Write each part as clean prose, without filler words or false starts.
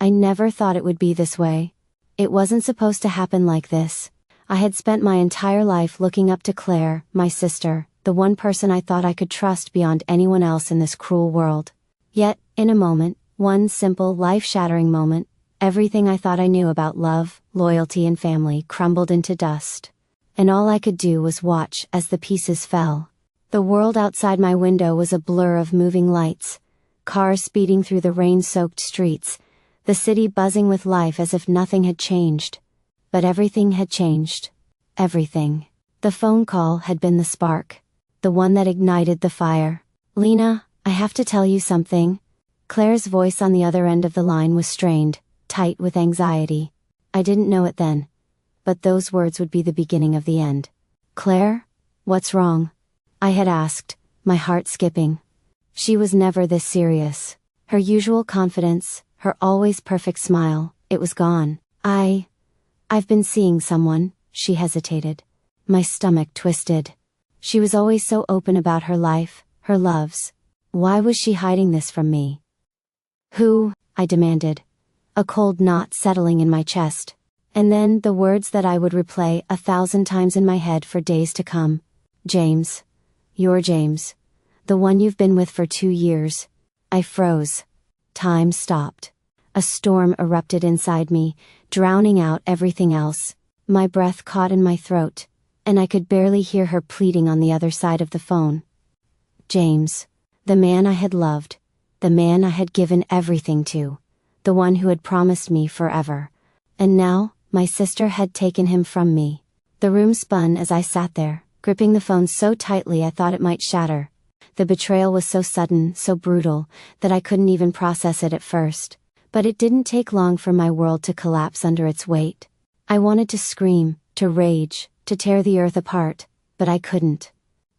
I never thought it would be this way. It wasn't supposed to happen like this. I had spent my entire life looking up to Claire, my sister, the one person I thought I could trust beyond anyone else in this cruel world. Yet, in a moment, one simple, life-shattering moment, everything I thought I knew about love, loyalty and family crumbled into dust. And all I could do was watch as the pieces fell. The world outside my window was a blur of moving lights, cars speeding through the rain-soaked streets, the city buzzing with life as if nothing had changed. But everything had changed. Everything. The phone call had been the spark. The one that ignited the fire. "Lena, I have to tell you something." Claire's voice on the other end of the line was strained, tight with anxiety. I didn't know it then. But those words would be the beginning of the end. "Claire? What's wrong?" I had asked, my heart skipping. She was never this serious. Her usual confidence, her always perfect smile, it was gone. I've been seeing someone," she hesitated. My stomach twisted. She was always so open about her life, her loves. Why was she hiding this from me? "Who?" I demanded. A cold knot settling in my chest. And then the words that I would replay 1,000 times in my head for days to come. "James. Your James. The one you've been with for 2 years." I froze. Time stopped. A storm erupted inside me, drowning out everything else. My breath caught in my throat, and I could barely hear her pleading on the other side of the phone. James. The man I had loved. The man I had given everything to. The one who had promised me forever. And now, my sister had taken him from me. The room spun as I sat there, gripping the phone so tightly I thought it might shatter. The betrayal was so sudden, so brutal, that I couldn't even process it at first. But it didn't take long for my world to collapse under its weight. I wanted to scream, to rage, to tear the earth apart, but I couldn't.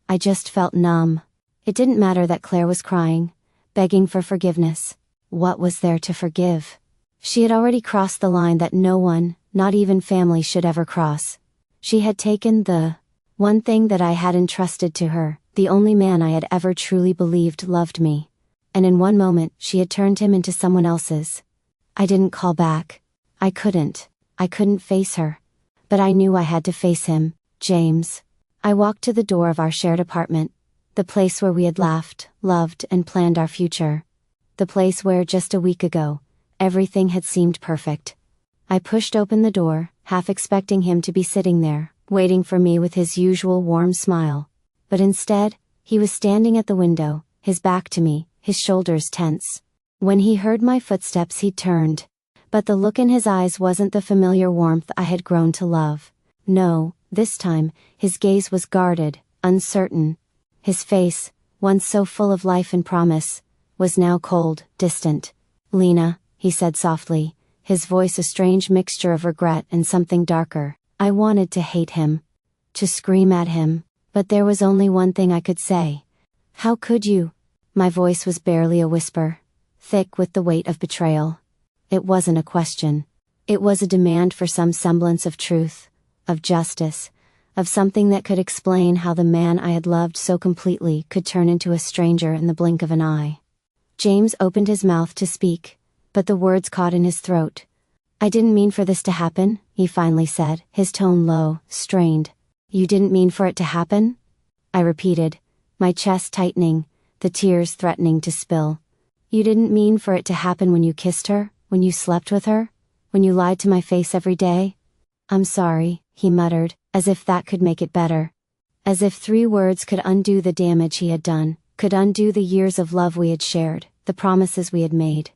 I just felt numb. It didn't matter that Claire was crying, begging for forgiveness. What was there to forgive? She had already crossed the line that no one, not even family, should ever cross. She had taken the one thing that I had entrusted to her, the only man I had ever truly believed loved me. And in one moment, she had turned him into someone else's. I didn't call back. I couldn't face her. But I knew I had to face him, James. I walked to the door of our shared apartment. The place where we had laughed, loved, and planned our future. The place where, just a week ago, everything had seemed perfect. I pushed open the door, half expecting him to be sitting there, waiting for me with his usual warm smile. But instead, he was standing at the window, his back to me, his shoulders tense. When he heard my footsteps he turned. But the look in his eyes wasn't the familiar warmth I had grown to love. No, this time, his gaze was guarded, uncertain. His face, once so full of life and promise, was now cold, distant. "Lena," he said softly, his voice a strange mixture of regret and something darker. I wanted to hate him. To scream at him. But there was only one thing I could say. "How could you?" My voice was barely a whisper, thick with the weight of betrayal. It wasn't a question. It was a demand for some semblance of truth, of justice, of something that could explain how the man I had loved so completely could turn into a stranger in the blink of an eye. James opened his mouth to speak, but the words caught in his throat. "I didn't mean for this to happen," he finally said, his tone low, strained. "You didn't mean for it to happen?" I repeated, my chest tightening, the tears threatening to spill. "You didn't mean for it to happen when you kissed her, when you slept with her, when you lied to my face every day?" "I'm sorry," he muttered, as if that could make it better. As if 3 words could undo the damage he had done, could undo the years of love we had shared, the promises we had made.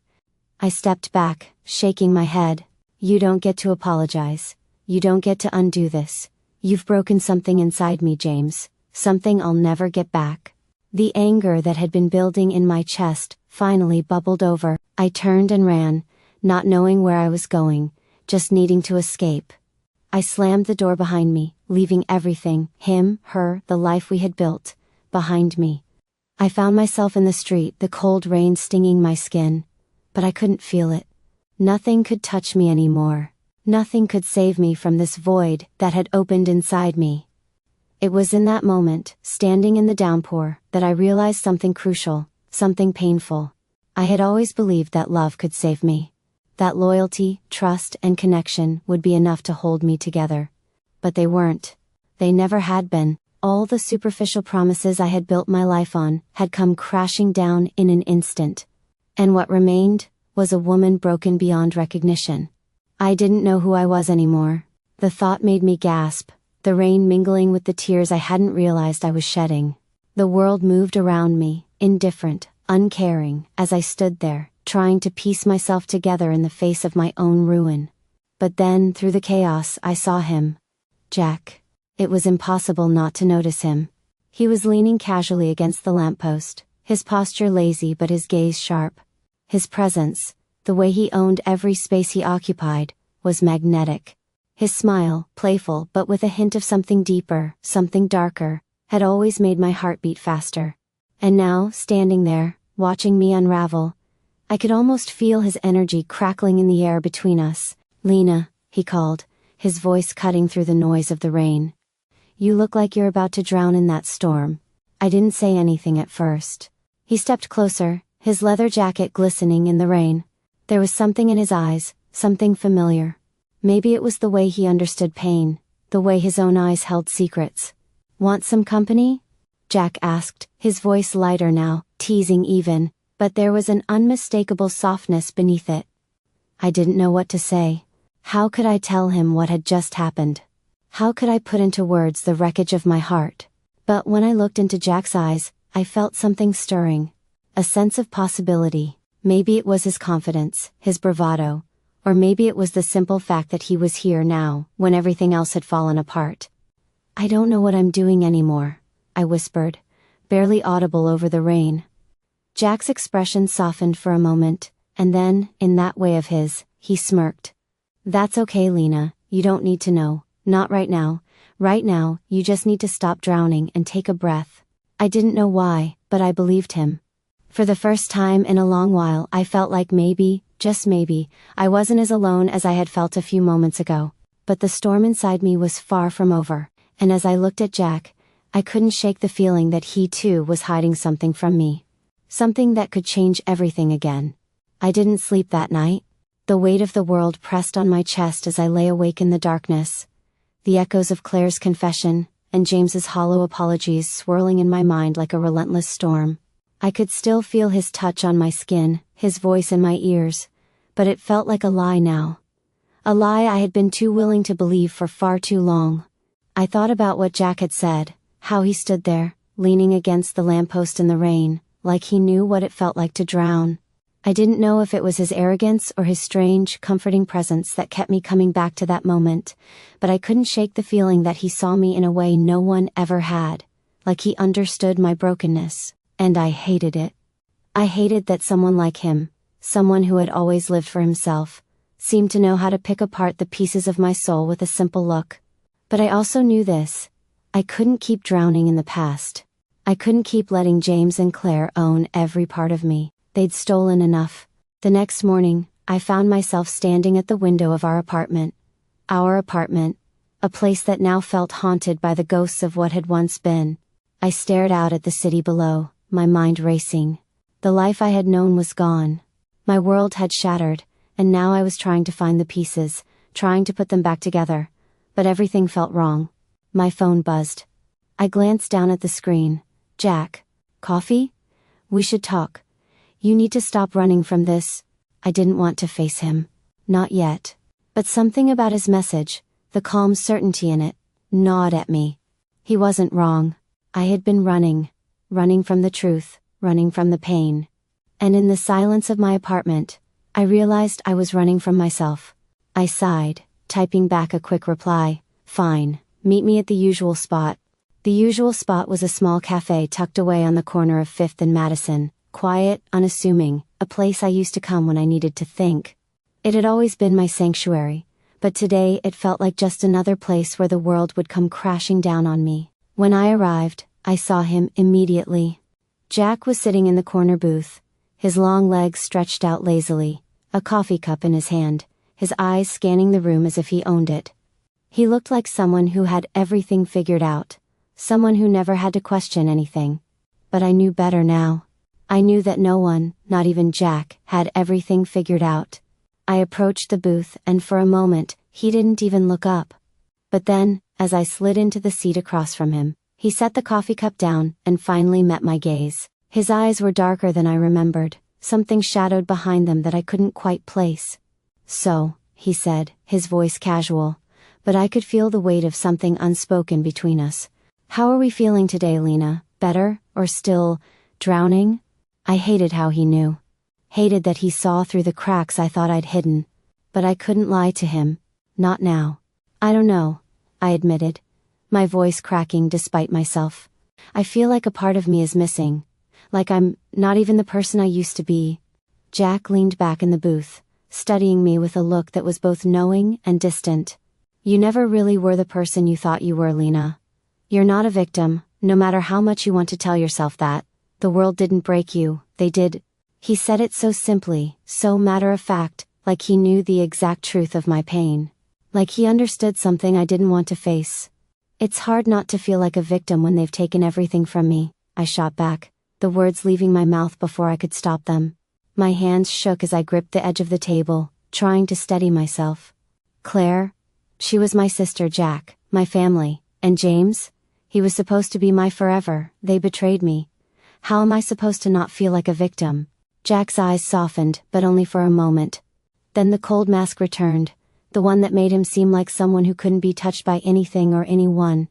I stepped back, shaking my head. "You don't get to apologize. You don't get to undo this. You've broken something inside me, James, something I'll never get back." The anger that had been building in my chest finally bubbled over. I turned and ran, not knowing where I was going, just needing to escape. I slammed the door behind me, leaving everything, him, her, the life we had built, behind me. I found myself in the street, the cold rain stinging my skin. But I couldn't feel it. Nothing could touch me anymore. Nothing could save me from this void that had opened inside me. It was in that moment, standing in the downpour, that I realized something crucial, something painful. I had always believed that love could save me. That loyalty, trust, and connection would be enough to hold me together. But they weren't. They never had been. All the superficial promises I had built my life on had come crashing down in an instant. And what remained was a woman broken beyond recognition. I didn't know who I was anymore. The thought made me gasp, the rain mingling with the tears I hadn't realized I was shedding. The world moved around me, indifferent, uncaring, as I stood there, trying to piece myself together in the face of my own ruin. But then, through the chaos, I saw him. Jack. It was impossible not to notice him. He was leaning casually against the lamppost, his posture lazy but his gaze sharp. His presence, the way he owned every space he occupied, was magnetic. His smile, playful but with a hint of something deeper, something darker, had always made my heart beat faster. And now, standing there, watching me unravel, I could almost feel his energy crackling in the air between us. "Lena," he called, his voice cutting through the noise of the rain. "You look like you're about to drown in that storm." I didn't say anything at first. He stepped closer, his leather jacket glistening in the rain. There was something in his eyes, something familiar. Maybe it was the way he understood pain, the way his own eyes held secrets. "Want some company?" Jack asked, his voice lighter now, teasing even, but there was an unmistakable softness beneath it. I didn't know what to say. How could I tell him what had just happened? How could I put into words the wreckage of my heart? But when I looked into Jack's eyes, I felt something stirring. A sense of possibility. Maybe it was his confidence, his bravado, or maybe it was the simple fact that he was here now, when everything else had fallen apart. "I don't know what I'm doing anymore," I whispered, barely audible over the rain. Jack's expression softened for a moment, and then, in that way of his, he smirked. "That's okay, Lena, you don't need to know. Not right now. Right now, you just need to stop drowning and take a breath." I didn't know why, but I believed him. For the first time in a long while, I felt like maybe, just maybe, I wasn't as alone as I had felt a few moments ago. But the storm inside me was far from over, and as I looked at Jack, I couldn't shake the feeling that he too was hiding something from me. Something that could change everything again. I didn't sleep that night. The weight of the world pressed on my chest as I lay awake in the darkness. The echoes of Claire's confession, and James's hollow apologies swirling in my mind like a relentless storm. I could still feel his touch on my skin, his voice in my ears, but it felt like a lie now. A lie I had been too willing to believe for far too long. I thought about what Jack had said, how he stood there, leaning against the lamppost in the rain, like he knew what it felt like to drown. I didn't know if it was his arrogance or his strange, comforting presence that kept me coming back to that moment, but I couldn't shake the feeling that he saw me in a way no one ever had, like he understood my brokenness, and I hated it. I hated that someone like him, someone who had always lived for himself, seemed to know how to pick apart the pieces of my soul with a simple look. But I also knew this. I couldn't keep drowning in the past. I couldn't keep letting James and Claire own every part of me. They'd stolen enough. The next morning, I found myself standing at the window of our apartment. Our apartment. A place that now felt haunted by the ghosts of what had once been. I stared out at the city below, my mind racing. The life I had known was gone. My world had shattered, and now I was trying to find the pieces, trying to put them back together. But everything felt wrong. My phone buzzed. I glanced down at the screen. "Jack. Coffee? We should talk. You need to stop running from this." I didn't want to face him. Not yet. But something about his message, the calm certainty in it, gnawed at me. He wasn't wrong. I had been running. Running from the truth, running from the pain. And in the silence of my apartment, I realized I was running from myself. I sighed, typing back a quick reply. "Fine, meet me at the usual spot." The usual spot was a small cafe tucked away on the corner of 5th and Madison. Quiet, unassuming, a place I used to come when I needed to think. It had always been my sanctuary, but today it felt like just another place where the world would come crashing down on me. When I arrived, I saw him immediately. Jack was sitting in the corner booth, his long legs stretched out lazily, a coffee cup in his hand, his eyes scanning the room as if he owned it. He looked like someone who had everything figured out, someone who never had to question anything. But I knew better now. I knew that no one, not even Jack, had everything figured out. I approached the booth, and for a moment, he didn't even look up. But then, as I slid into the seat across from him, he set the coffee cup down and finally met my gaze. His eyes were darker than I remembered, something shadowed behind them that I couldn't quite place. "So," he said, his voice casual, but I could feel the weight of something unspoken between us. "How are we feeling today, Lena? Better, or still drowning?" I hated how he knew. Hated that he saw through the cracks I thought I'd hidden. But I couldn't lie to him. Not now. "I don't know," I admitted, my voice cracking despite myself. "I feel like a part of me is missing. Like I'm not even the person I used to be." Jack leaned back in the booth, studying me with a look that was both knowing and distant. "You never really were the person you thought you were, Lena. You're not a victim, no matter how much you want to tell yourself that. The world didn't break you, they did." He said it so simply, so matter-of-fact, like he knew the exact truth of my pain. Like he understood something I didn't want to face. "It's hard not to feel like a victim when they've taken everything from me," I shot back, the words leaving my mouth before I could stop them. My hands shook as I gripped the edge of the table, trying to steady myself. "Claire? She was my sister, Jack, my family, and James? He was supposed to be my forever. They betrayed me. How am I supposed to not feel like a victim?" Jack's eyes softened, but only for a moment. Then the cold mask returned, the one that made him seem like someone who couldn't be touched by anything or anyone.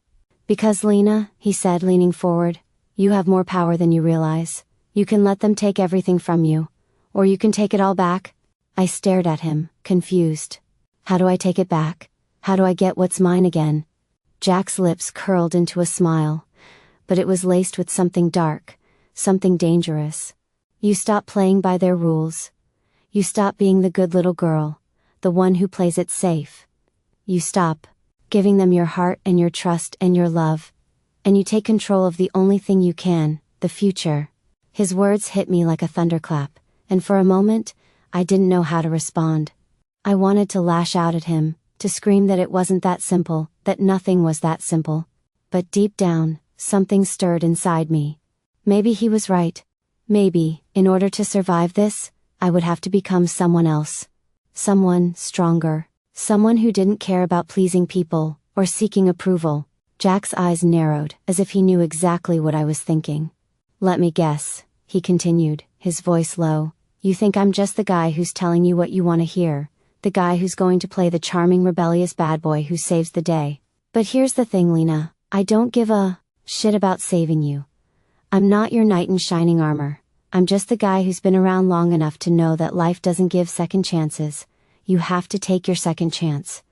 "Because Lena," he said, leaning forward, "you have more power than you realize. You can let them take everything from you. Or you can take it all back." I stared at him, confused. "How do I take it back? How do I get what's mine again?" Jack's lips curled into a smile. But it was laced with something dark, something dangerous. "You stop playing by their rules. You stop being the good little girl, the one who plays it safe. You stop giving them your heart and your trust and your love. And you take control of the only thing you can, the future." His words hit me like a thunderclap, and for a moment, I didn't know how to respond. I wanted to lash out at him, to scream that it wasn't that simple, that nothing was that simple. But deep down, something stirred inside me. Maybe he was right. Maybe, in order to survive this, I would have to become someone else. Someone stronger. Someone who didn't care about pleasing people, or seeking approval. Jack's eyes narrowed, as if he knew exactly what I was thinking. "Let me guess," he continued, his voice low. "You think I'm just the guy who's telling you what you want to hear, the guy who's going to play the charming rebellious bad boy who saves the day. But here's the thing, Lena, I don't give a shit about saving you. I'm not your knight in shining armor. I'm just the guy who's been around long enough to know that life doesn't give second chances. You have to take your second chance.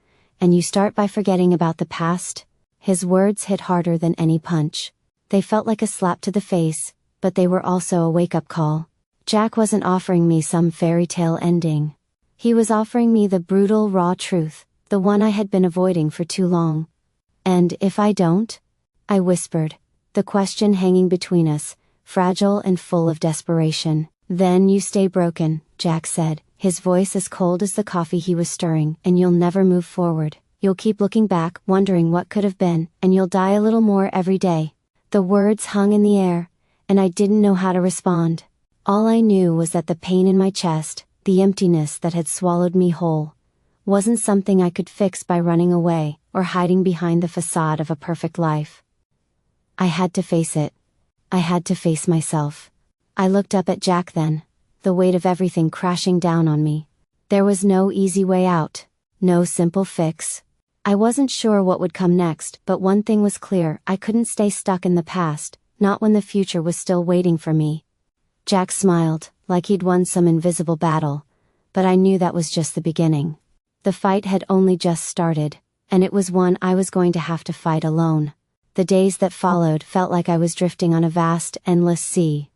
And you start by forgetting about the past." His words hit harder than any punch. They felt like a slap to the face, but they were also a wake-up call. Jack wasn't offering me some fairy tale ending. He was offering me the brutal, raw truth, the one I had been avoiding for too long. "And if I don't?" I whispered, the question hanging between us, fragile and full of desperation. "Then you stay broken," Jack said, his voice as cold as the coffee he was stirring, "and you'll never move forward. You'll keep looking back, wondering what could have been, and you'll die a little more every day." The words hung in the air, and I didn't know how to respond. All I knew was that the pain in my chest, the emptiness that had swallowed me whole, wasn't something I could fix by running away, or hiding behind the facade of a perfect life. I had to face it. I had to face myself. I looked up at Jack then, the weight of everything crashing down on me. There was no easy way out, no simple fix. I wasn't sure what would come next, but one thing was clear: I couldn't stay stuck in the past, not when the future was still waiting for me. Jack smiled, like he'd won some invisible battle, but I knew that was just the beginning. The fight had only just started, and it was one I was going to have to fight alone. The days that followed felt like I was drifting on a vast, endless sea.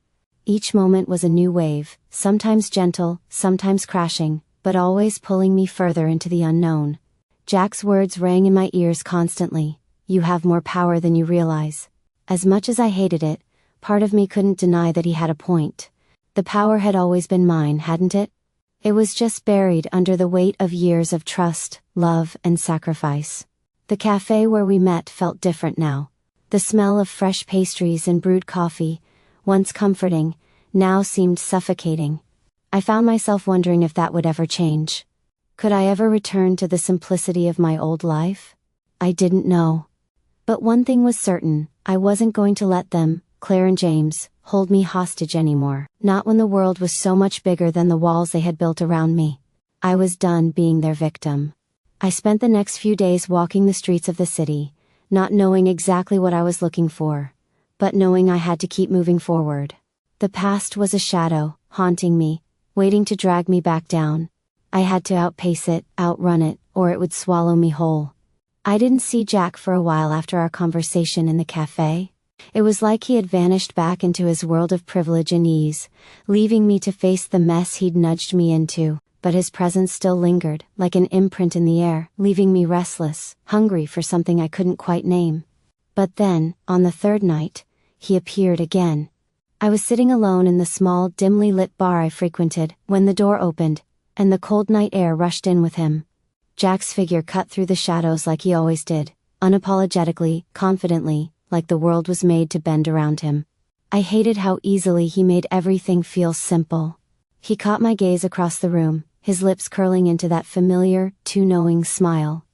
Each moment was a new wave, sometimes gentle, sometimes crashing, but always pulling me further into the unknown. Jack's words rang in my ears constantly: "You have more power than you realize." As much as I hated it, part of me couldn't deny that he had a point. The power had always been mine, hadn't it? It was just buried under the weight of years of trust, love, and sacrifice. The cafe where we met felt different now. The smell of fresh pastries and brewed coffee, once comforting, now seemed suffocating. I found myself wondering if that would ever change. Could I ever return to the simplicity of my old life? I didn't know. But one thing was certain, I wasn't going to let them, Claire and James, hold me hostage anymore. Not when the world was so much bigger than the walls they had built around me. I was done being their victim. I spent the next few days walking the streets of the city, not knowing exactly what I was looking for, but knowing I had to keep moving forward. The past was a shadow, haunting me, waiting to drag me back down. I had to outpace it, outrun it, or it would swallow me whole. I didn't see Jack for a while after our conversation in the cafe. It was like he had vanished back into his world of privilege and ease, leaving me to face the mess he'd nudged me into, but his presence still lingered, like an imprint in the air, leaving me restless, hungry for something I couldn't quite name. But then, on the third night, he appeared again. I was sitting alone in the small, dimly lit bar I frequented, when the door opened, and the cold night air rushed in with him. Jack's figure cut through the shadows like he always did, unapologetically, confidently, like the world was made to bend around him. I hated how easily he made everything feel simple. He caught my gaze across the room, his lips curling into that familiar, too knowing smile.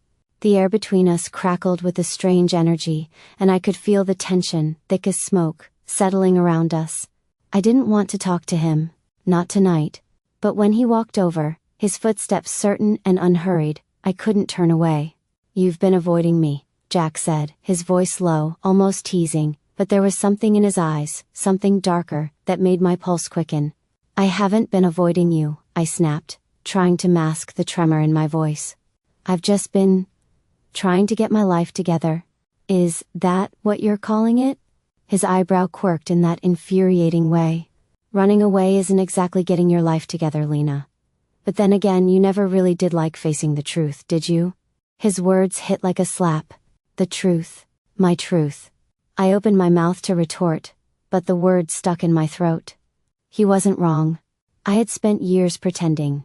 The air between us crackled with a strange energy, and I could feel the tension, thick as smoke, settling around us. I didn't want to talk to him, not tonight. But when he walked over, his footsteps certain and unhurried, I couldn't turn away. "You've been avoiding me," Jack said, his voice low, almost teasing, but there was something in his eyes, something darker, that made my pulse quicken. "I haven't been avoiding you," I snapped, trying to mask the tremor in my voice. "I've just been trying to get my life together." "Is that what you're calling it?" His eyebrow quirked in that infuriating way. "Running away isn't exactly getting your life together, Lena. But then again, you never really did like facing the truth, did you?" His words hit like a slap. The truth. My truth. I opened my mouth to retort, but the words stuck in my throat. He wasn't wrong. I had spent years pretending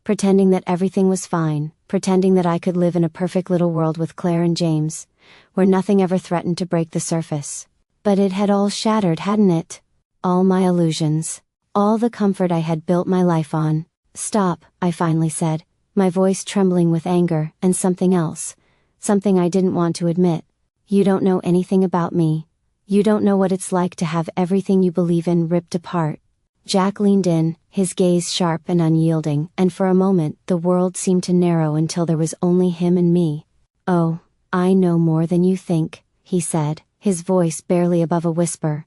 that everything was fine, pretending that I could live in a perfect little world with Claire and James, where nothing ever threatened to break the surface. But it had all shattered, hadn't it? All my illusions. All the comfort I had built my life on. "Stop," I finally said, my voice trembling with anger, and something else. Something I didn't want to admit. "You don't know anything about me. You don't know what it's like to have everything you believe in ripped apart." Jack leaned in, his gaze sharp and unyielding, and for a moment the world seemed to narrow until there was only him and me. "Oh, I know more than you think," he said, his voice barely above a whisper.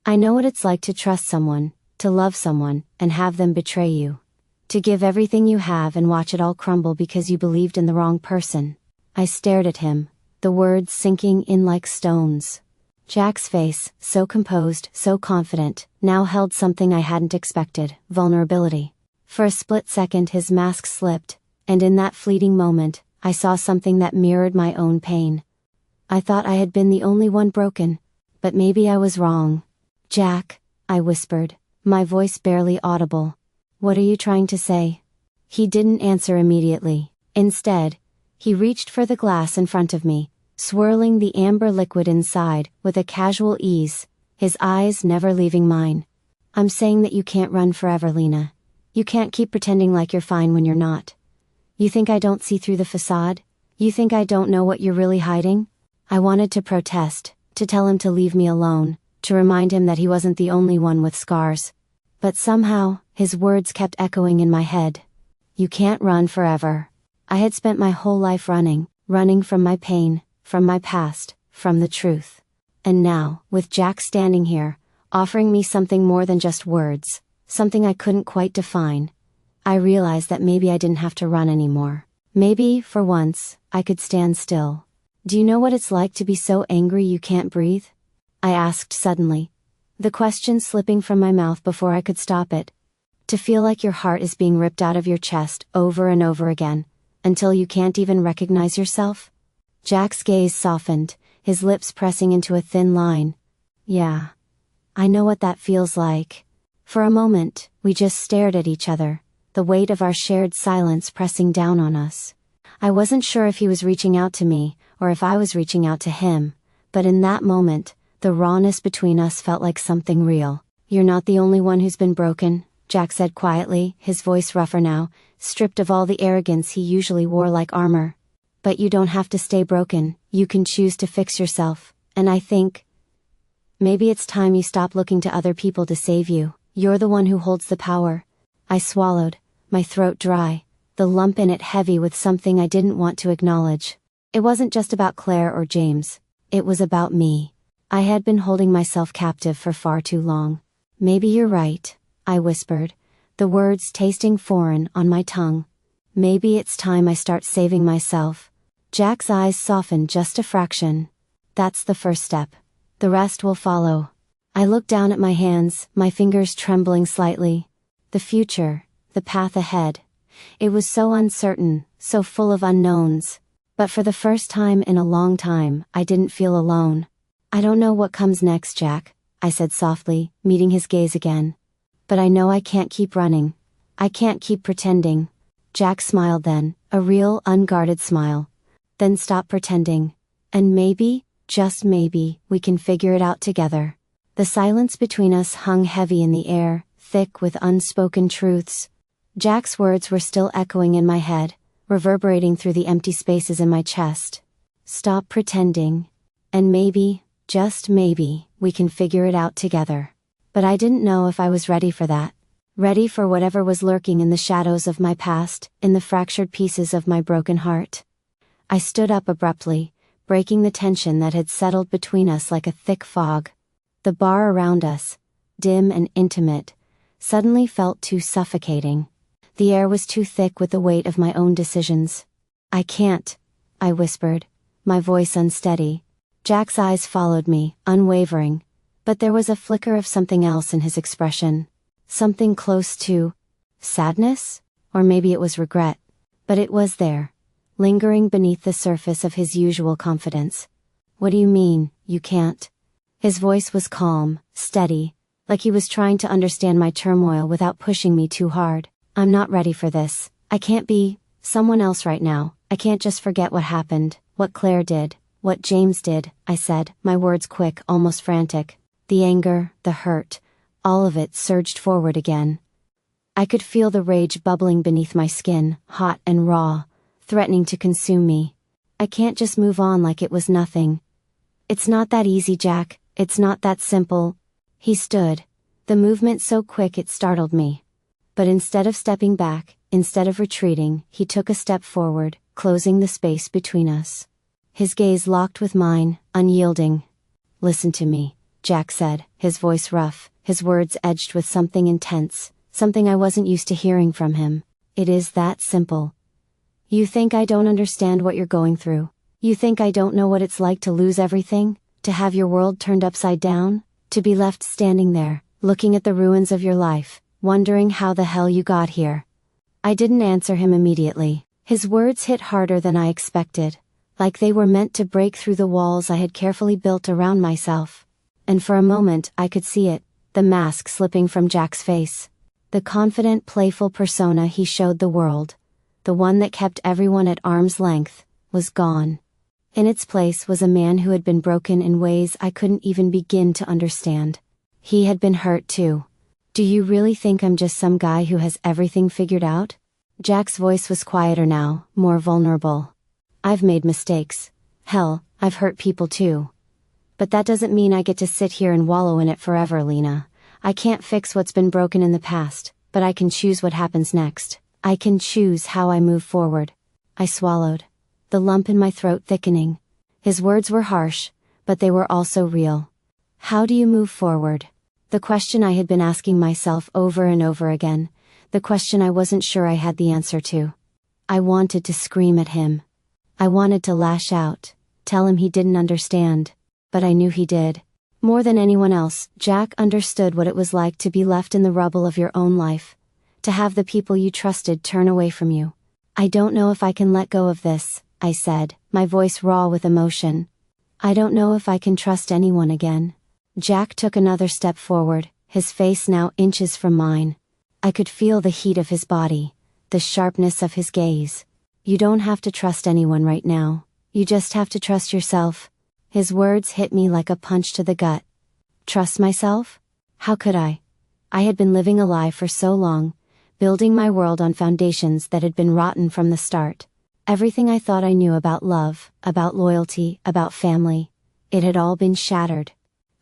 "I know what it's like to trust someone, to love someone, and have them betray you. To give everything you have and watch it all crumble because you believed in the wrong person." I stared at him, the words sinking in like stones. Jack's face, so composed, so confident, now held something I hadn't expected: vulnerability. For a split second his mask slipped, and in that fleeting moment, I saw something that mirrored my own pain. I thought I had been the only one broken, but maybe I was wrong. "Jack," I whispered, my voice barely audible. "What are you trying to say?" He didn't answer immediately. Instead, he reached for the glass in front of me, swirling the amber liquid inside, with a casual ease, his eyes never leaving mine. "I'm saying that you can't run forever, Lena. You can't keep pretending like you're fine when you're not. You think I don't see through the facade? You think I don't know what you're really hiding?" I wanted to protest, to tell him to leave me alone, to remind him that he wasn't the only one with scars. But somehow, his words kept echoing in my head. "You can't run forever." I had spent my whole life running from my pain, from my past, from the truth. And now, with Jack standing here, offering me something more than just words, something I couldn't quite define, I realized that maybe I didn't have to run anymore. Maybe, for once, I could stand still. "Do you know what it's like to be so angry you can't breathe?" I asked suddenly, the question slipping from my mouth before I could stop it. "To feel like your heart is being ripped out of your chest over and over again, until you can't even recognize yourself?" Jack's gaze softened, his lips pressing into a thin line. "Yeah. I know what that feels like." For a moment, we just stared at each other, the weight of our shared silence pressing down on us. I wasn't sure if he was reaching out to me, or if I was reaching out to him, but in that moment, the rawness between us felt like something real. "You're not the only one who's been broken," Jack said quietly, his voice rougher now, stripped of all the arrogance he usually wore like armor. But you don't have to stay broken, you can choose to fix yourself, and I think maybe it's time you stop looking to other people to save you. You're the one who holds the power. I swallowed, my throat dry, the lump in it heavy with something I didn't want to acknowledge. It wasn't just about Claire or James. It was about me. I had been holding myself captive for far too long. Maybe you're right, I whispered, the words tasting foreign on my tongue. Maybe it's time I start saving myself. Jack's eyes softened just a fraction. That's the first step. The rest will follow. I looked down at my hands, my fingers trembling slightly. The future, the path ahead. It was so uncertain, so full of unknowns. But for the first time in a long time, I didn't feel alone. I don't know what comes next, Jack, I said softly, meeting his gaze again. But I know I can't keep running. I can't keep pretending. Jack smiled then, a real, unguarded smile. Then stop pretending. And maybe, just maybe, we can figure it out together. The silence between us hung heavy in the air, thick with unspoken truths. Jack's words were still echoing in my head, reverberating through the empty spaces in my chest. Stop pretending. And maybe, just maybe, we can figure it out together. But I didn't know if I was ready for that. Ready for whatever was lurking in the shadows of my past, in the fractured pieces of my broken heart. I stood up abruptly, breaking the tension that had settled between us like a thick fog. The bar around us, dim and intimate, suddenly felt too suffocating. The air was too thick with the weight of my own decisions. I can't, I whispered, my voice unsteady. Jack's eyes followed me, unwavering. But there was a flicker of something else in his expression. Something close to sadness? Or maybe it was regret. But it was there, lingering beneath the surface of his usual confidence. What do you mean, you can't? His voice was calm, steady, like he was trying to understand my turmoil without pushing me too hard. I'm not ready for this. I can't be someone else right now. I can't just forget what happened, what Claire did, what James did, I said, my words quick, almost frantic. The anger, the hurt, all of it surged forward again. I could feel the rage bubbling beneath my skin, hot and raw, threatening to consume me. I can't just move on like it was nothing. It's not that easy, Jack, it's not that simple. He stood, the movement so quick it startled me. But instead of stepping back, instead of retreating, he took a step forward, closing the space between us. His gaze locked with mine, unyielding. Listen to me, Jack said, his voice rough, his words edged with something intense, something I wasn't used to hearing from him. It is that simple. You think I don't understand what you're going through? You think I don't know what it's like to lose everything? To have your world turned upside down? To be left standing there, looking at the ruins of your life, wondering how the hell you got here? I didn't answer him immediately. His words hit harder than I expected, like they were meant to break through the walls I had carefully built around myself. And for a moment I could see it, the mask slipping from Jack's face. The confident, playful persona he showed the world, the one that kept everyone at arm's length, was gone. In its place was a man who had been broken in ways I couldn't even begin to understand. He had been hurt too. Do you really think I'm just some guy who has everything figured out? Jack's voice was quieter now, more vulnerable. I've made mistakes. Hell, I've hurt people too. But that doesn't mean I get to sit here and wallow in it forever, Lena. I can't fix what's been broken in the past, but I can choose what happens next. I can choose how I move forward. I swallowed, the lump in my throat thickening. His words were harsh, but they were also real. How do you move forward? The question I had been asking myself over and over again, the question I wasn't sure I had the answer to. I wanted to scream at him. I wanted to lash out, tell him he didn't understand. But I knew he did. More than anyone else, Jack understood what it was like to be left in the rubble of your own life. To have the people you trusted turn away from you. I don't know if I can let go of this, I said, my voice raw with emotion. I don't know if I can trust anyone again. Jack took another step forward, his face now inches from mine. I could feel the heat of his body, the sharpness of his gaze. You don't have to trust anyone right now. You just have to trust yourself. His words hit me like a punch to the gut. Trust myself? How could I? I had been living a lie for so long, building my world on foundations that had been rotten from the start. Everything I thought I knew about love, about loyalty, about family, it had all been shattered.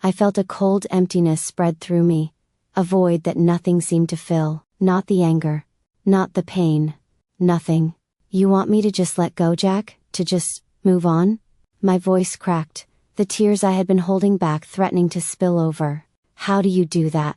I felt a cold emptiness spread through me, a void that nothing seemed to fill, not the anger, not the pain, nothing. You want me to just let go, Jack? To just move on? My voice cracked, the tears I had been holding back threatening to spill over. How do you do that?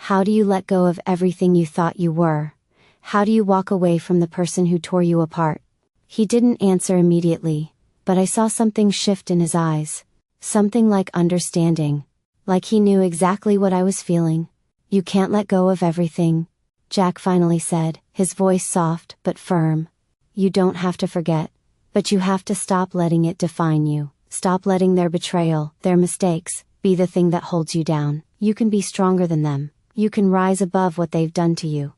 How do you let go of everything you thought you were? How do you walk away from the person who tore you apart? He didn't answer immediately, but I saw something shift in his eyes. Something like understanding. Like he knew exactly what I was feeling. You can't let go of everything, Jack finally said, his voice soft but firm. You don't have to forget, but you have to stop letting it define you. Stop letting their betrayal, their mistakes, be the thing that holds you down. You can be stronger than them. You can rise above what they've done to you.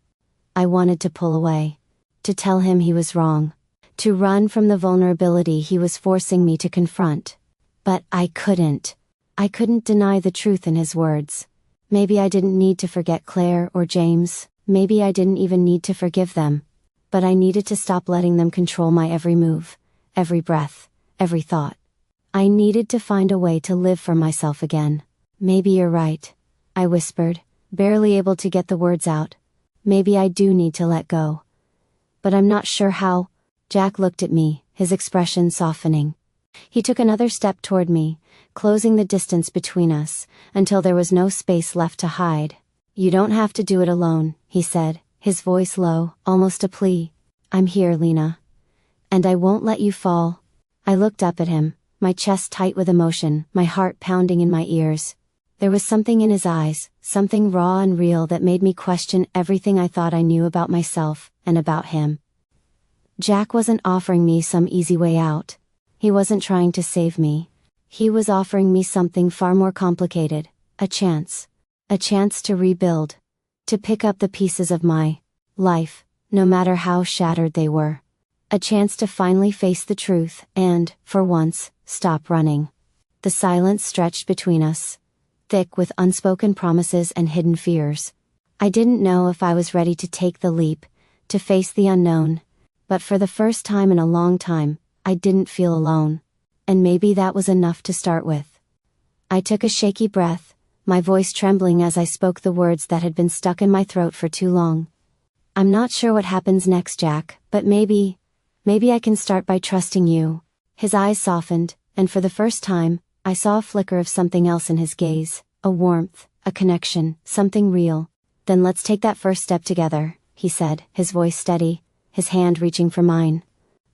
I wanted to pull away. To tell him he was wrong. To run from the vulnerability he was forcing me to confront. But I couldn't. I couldn't deny the truth in his words. Maybe I didn't need to forget Claire or James. Maybe I didn't even need to forgive them. But I needed to stop letting them control my every move, every breath, every thought. I needed to find a way to live for myself again. Maybe you're right, I whispered, barely able to get the words out. Maybe I do need to let go. But I'm not sure how. Jack looked at me, his expression softening. He took another step toward me, closing the distance between us, until there was no space left to hide. You don't have to do it alone, he said, his voice low, almost a plea. I'm here, Lena. And I won't let you fall. I looked up at him, my chest tight with emotion, my heart pounding in my ears. There was something in his eyes, something raw and real that made me question everything I thought I knew about myself, and about him. Jack wasn't offering me some easy way out. He wasn't trying to save me. He was offering me something far more complicated, a chance. A chance to rebuild. To pick up the pieces of my life, no matter how shattered they were. A chance to finally face the truth and, for once, stop running. The silence stretched between us, thick with unspoken promises and hidden fears. I didn't know if I was ready to take the leap, to face the unknown. But for the first time in a long time, I didn't feel alone. And maybe that was enough to start with. I took a shaky breath, my voice trembling as I spoke the words that had been stuck in my throat for too long. I'm not sure what happens next, Jack, but maybe I can start by trusting you. His eyes softened, and for the first time, I saw a flicker of something else in his gaze, a warmth, a connection, something real. Then let's take that first step together, he said, his voice steady, his hand reaching for mine.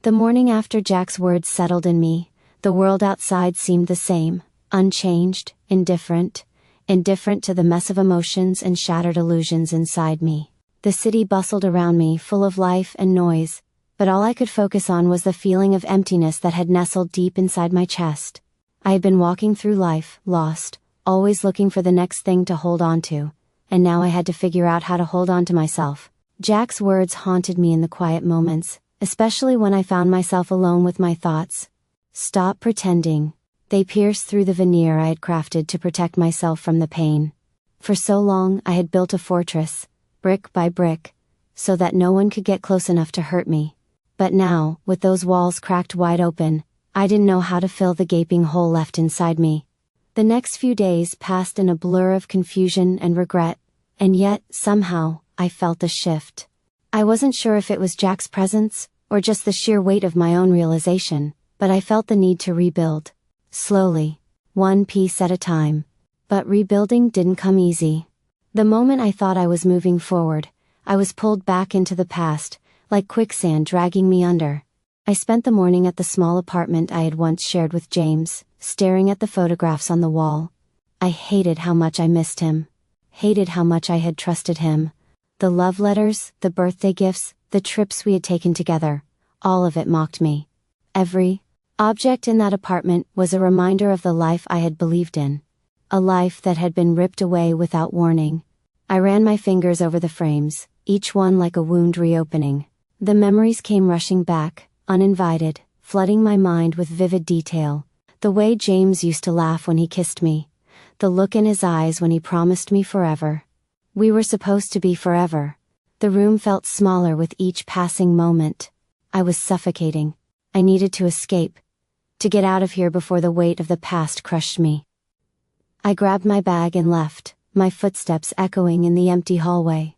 The morning after Jack's words settled in me, the world outside seemed the same, unchanged, indifferent to the mess of emotions and shattered illusions inside me. The city bustled around me, full of life and noise, but all I could focus on was the feeling of emptiness that had nestled deep inside my chest. I had been walking through life, lost, always looking for the next thing to hold on to, and now I had to figure out how to hold on to myself. Jack's words haunted me in the quiet moments, especially when I found myself alone with my thoughts. Stop pretending. They pierced through the veneer I had crafted to protect myself from the pain. For so long I had built a fortress, brick by brick, so that no one could get close enough to hurt me. But now, with those walls cracked wide open, I didn't know how to fill the gaping hole left inside me. The next few days passed in a blur of confusion and regret, and yet, somehow, I felt a shift. I wasn't sure if it was Jack's presence, or just the sheer weight of my own realization, but I felt the need to rebuild. Slowly, one piece at a time. But rebuilding didn't come easy. The moment I thought I was moving forward, I was pulled back into the past, like quicksand dragging me under. I spent the morning at the small apartment I had once shared with James, staring at the photographs on the wall. I hated how much I missed him. Hated how much I had trusted him. The love letters, the birthday gifts, the trips we had taken together, all of it mocked me. Every object in that apartment was a reminder of the life I had believed in. A life that had been ripped away without warning. I ran my fingers over the frames, each one like a wound reopening. The memories came rushing back, uninvited, flooding my mind with vivid detail. The way James used to laugh when he kissed me. The look in his eyes when he promised me forever. We were supposed to be forever. The room felt smaller with each passing moment. I was suffocating. I needed to escape. To get out of here before the weight of the past crushed me. I grabbed my bag and left, my footsteps echoing in the empty hallway.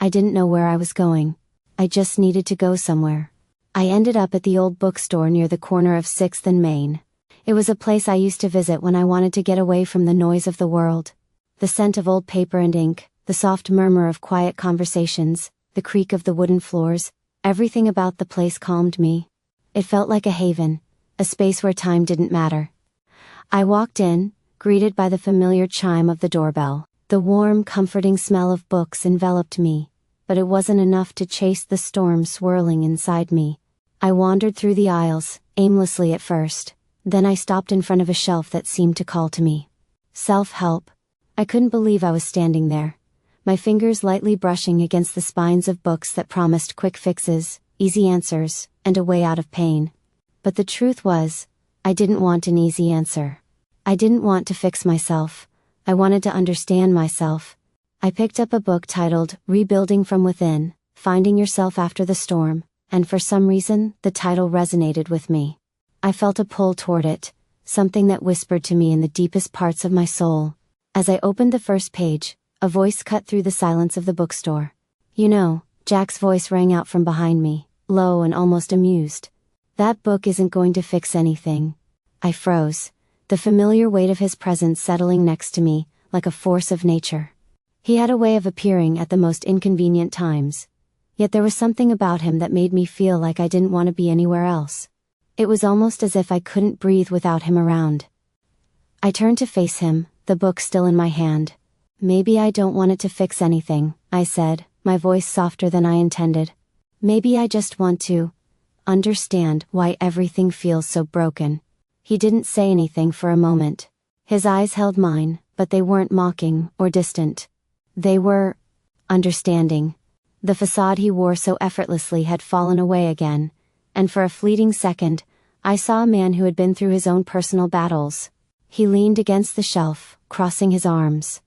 I didn't know where I was going. I just needed to go somewhere. I ended up at the old bookstore near the corner of 6th and Main. It was a place I used to visit when I wanted to get away from the noise of the world. The scent of old paper and ink, the soft murmur of quiet conversations, the creak of the wooden floors, everything about the place calmed me. It felt like a haven, a space where time didn't matter. I walked in, greeted by the familiar chime of the doorbell. The warm, comforting smell of books enveloped me, but it wasn't enough to chase the storm swirling inside me. I wandered through the aisles, aimlessly at first, then I stopped in front of a shelf that seemed to call to me. Self-help. I couldn't believe I was standing there, my fingers lightly brushing against the spines of books that promised quick fixes, easy answers, and a way out of pain. But the truth was, I didn't want an easy answer. I didn't want to fix myself. I wanted to understand myself. I picked up a book titled Rebuilding from Within, Finding Yourself After the Storm, and for some reason, the title resonated with me. I felt a pull toward it, something that whispered to me in the deepest parts of my soul. As I opened the first page, a voice cut through the silence of the bookstore. "You know," Jack's voice rang out from behind me, low and almost amused. "That book isn't going to fix anything." I froze, the familiar weight of his presence settling next to me, like a force of nature. He had a way of appearing at the most inconvenient times. Yet there was something about him that made me feel like I didn't want to be anywhere else. It was almost as if I couldn't breathe without him around. I turned to face him, the book still in my hand. "Maybe I don't want it to fix anything," I said, my voice softer than I intended. "Maybe I just want to understand why everything feels so broken." He didn't say anything for a moment. His eyes held mine, but they weren't mocking or distant. They were understanding. The facade he wore so effortlessly had fallen away again, and for a fleeting second, I saw a man who had been through his own personal battles. He leaned against the shelf, crossing his arms.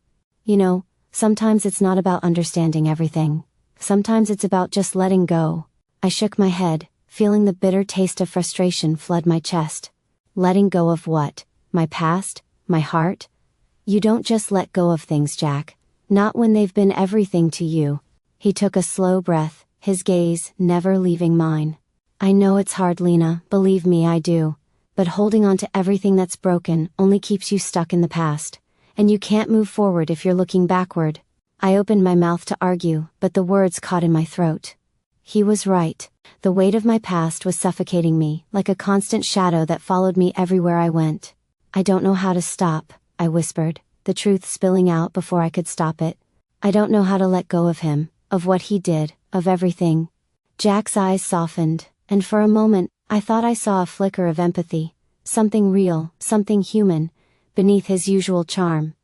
"You know, sometimes it's not about understanding everything. Sometimes it's about just letting go." I shook my head, feeling the bitter taste of frustration flood my chest. Letting go of what? My past? My heart? You don't just let go of things, Jack. Not when they've been everything to you. He took a slow breath, his gaze never leaving mine. "I know it's hard, Lena, believe me, I do. But holding on to everything that's broken only keeps you stuck in the past. And you can't move forward if you're looking backward." I opened my mouth to argue, but the words caught in my throat. He was right. The weight of my past was suffocating me, like a constant shadow that followed me everywhere I went. "I don't know how to stop," I whispered, the truth spilling out before I could stop it. "I don't know how to let go of him, of what he did, of everything." Jack's eyes softened, and for a moment, I thought I saw a flicker of empathy, something real, something human, beneath his usual charm.